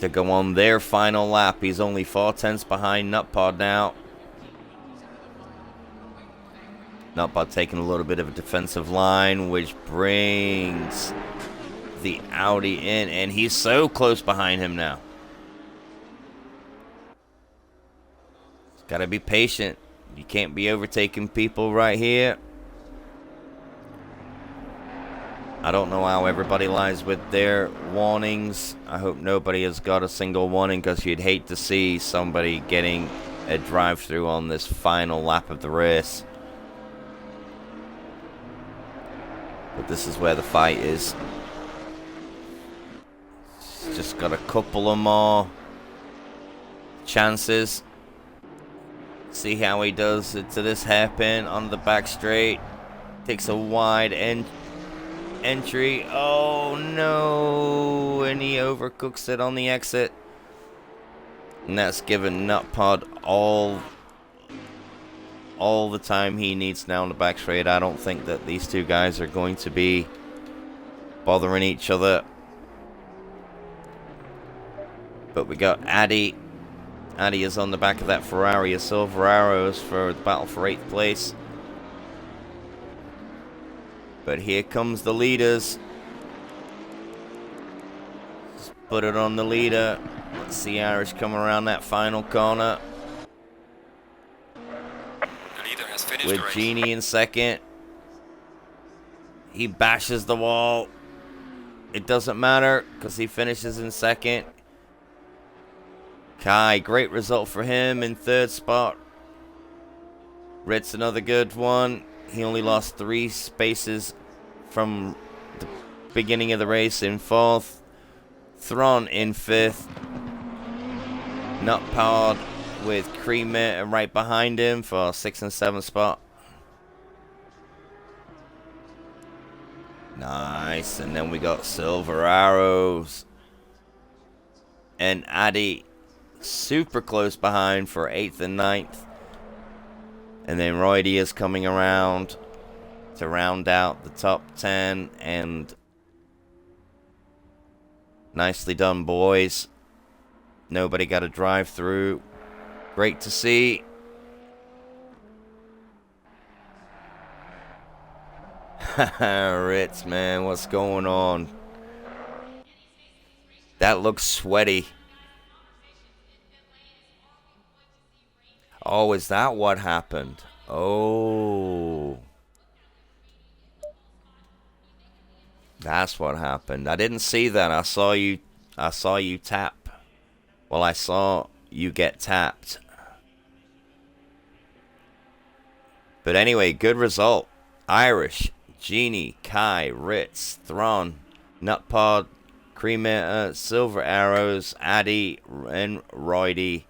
[SPEAKER 1] to go on their final lap. He's only 4/10 behind Nutpod now. Nutpod taking a little bit of a defensive line, which brings the Audi in, and he's so close behind him now. Gotta be patient. You can't be overtaking people right here. I don't know how everybody lies with their warnings. I hope nobody has got a single warning, because you'd hate to see somebody getting a drive-through on this final lap of the race. But this is where the fight is. Just got a couple of more chances. See how he does it to this hairpin on the back straight. Takes a wide entry. Oh no! And he overcooks it on the exit. And that's given Nutpod all the time he needs now on the back straight. I don't think that these two guys are going to be bothering each other. But we got Addy. Addy is on the back of that Ferrari. A Silver Arrows for the battle for 8th place. But here comes the leaders. Just put it on the leader. Let's see Irish come around that final corner.
[SPEAKER 2] The leader has finished
[SPEAKER 1] With
[SPEAKER 2] the race.
[SPEAKER 1] Genie in second. He bashes the wall. It doesn't matter, because he finishes in second. Kai, great result for him in 3rd spot. Ritz, another good one. He only lost 3 spaces from the beginning of the race in 4th. Thron in 5th. Nutpod with Creamer right behind him for 6th and 7th spot. Nice. And then we got Silver Arrows and Addy super close behind for 8th and 9th. And then Roydy is coming around to round out the top 10. And nicely done, boys. Nobody got a drive through. Great to see. Ritz, man, what's going on? That looks sweaty. Oh, is that what happened? Oh. That's what happened. I didn't see that. I saw you tap. Well, I saw you get tapped. But anyway, good result. Irish, Genie, Kai, Ritz, Thron, Nutpod, Creamer, Silver Arrows, Addy, and Roydy.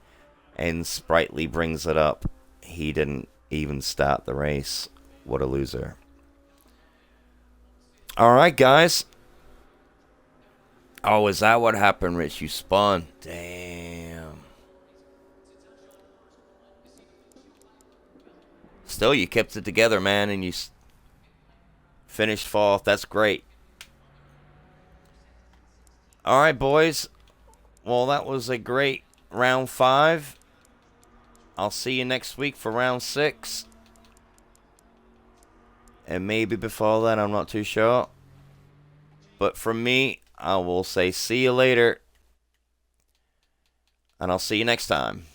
[SPEAKER 1] And Sprightly brings it up. He didn't even start the race. What a loser. Alright, guys. Oh, is that what happened, Rich? You spun. Damn. Still, you kept it together, man, and you finished 4th. That's great. Alright, boys. Well, that was a great round 5. I'll see you next week for round 6. And maybe before that, I'm not too sure. But from me, I will say see you later. And I'll see you next time.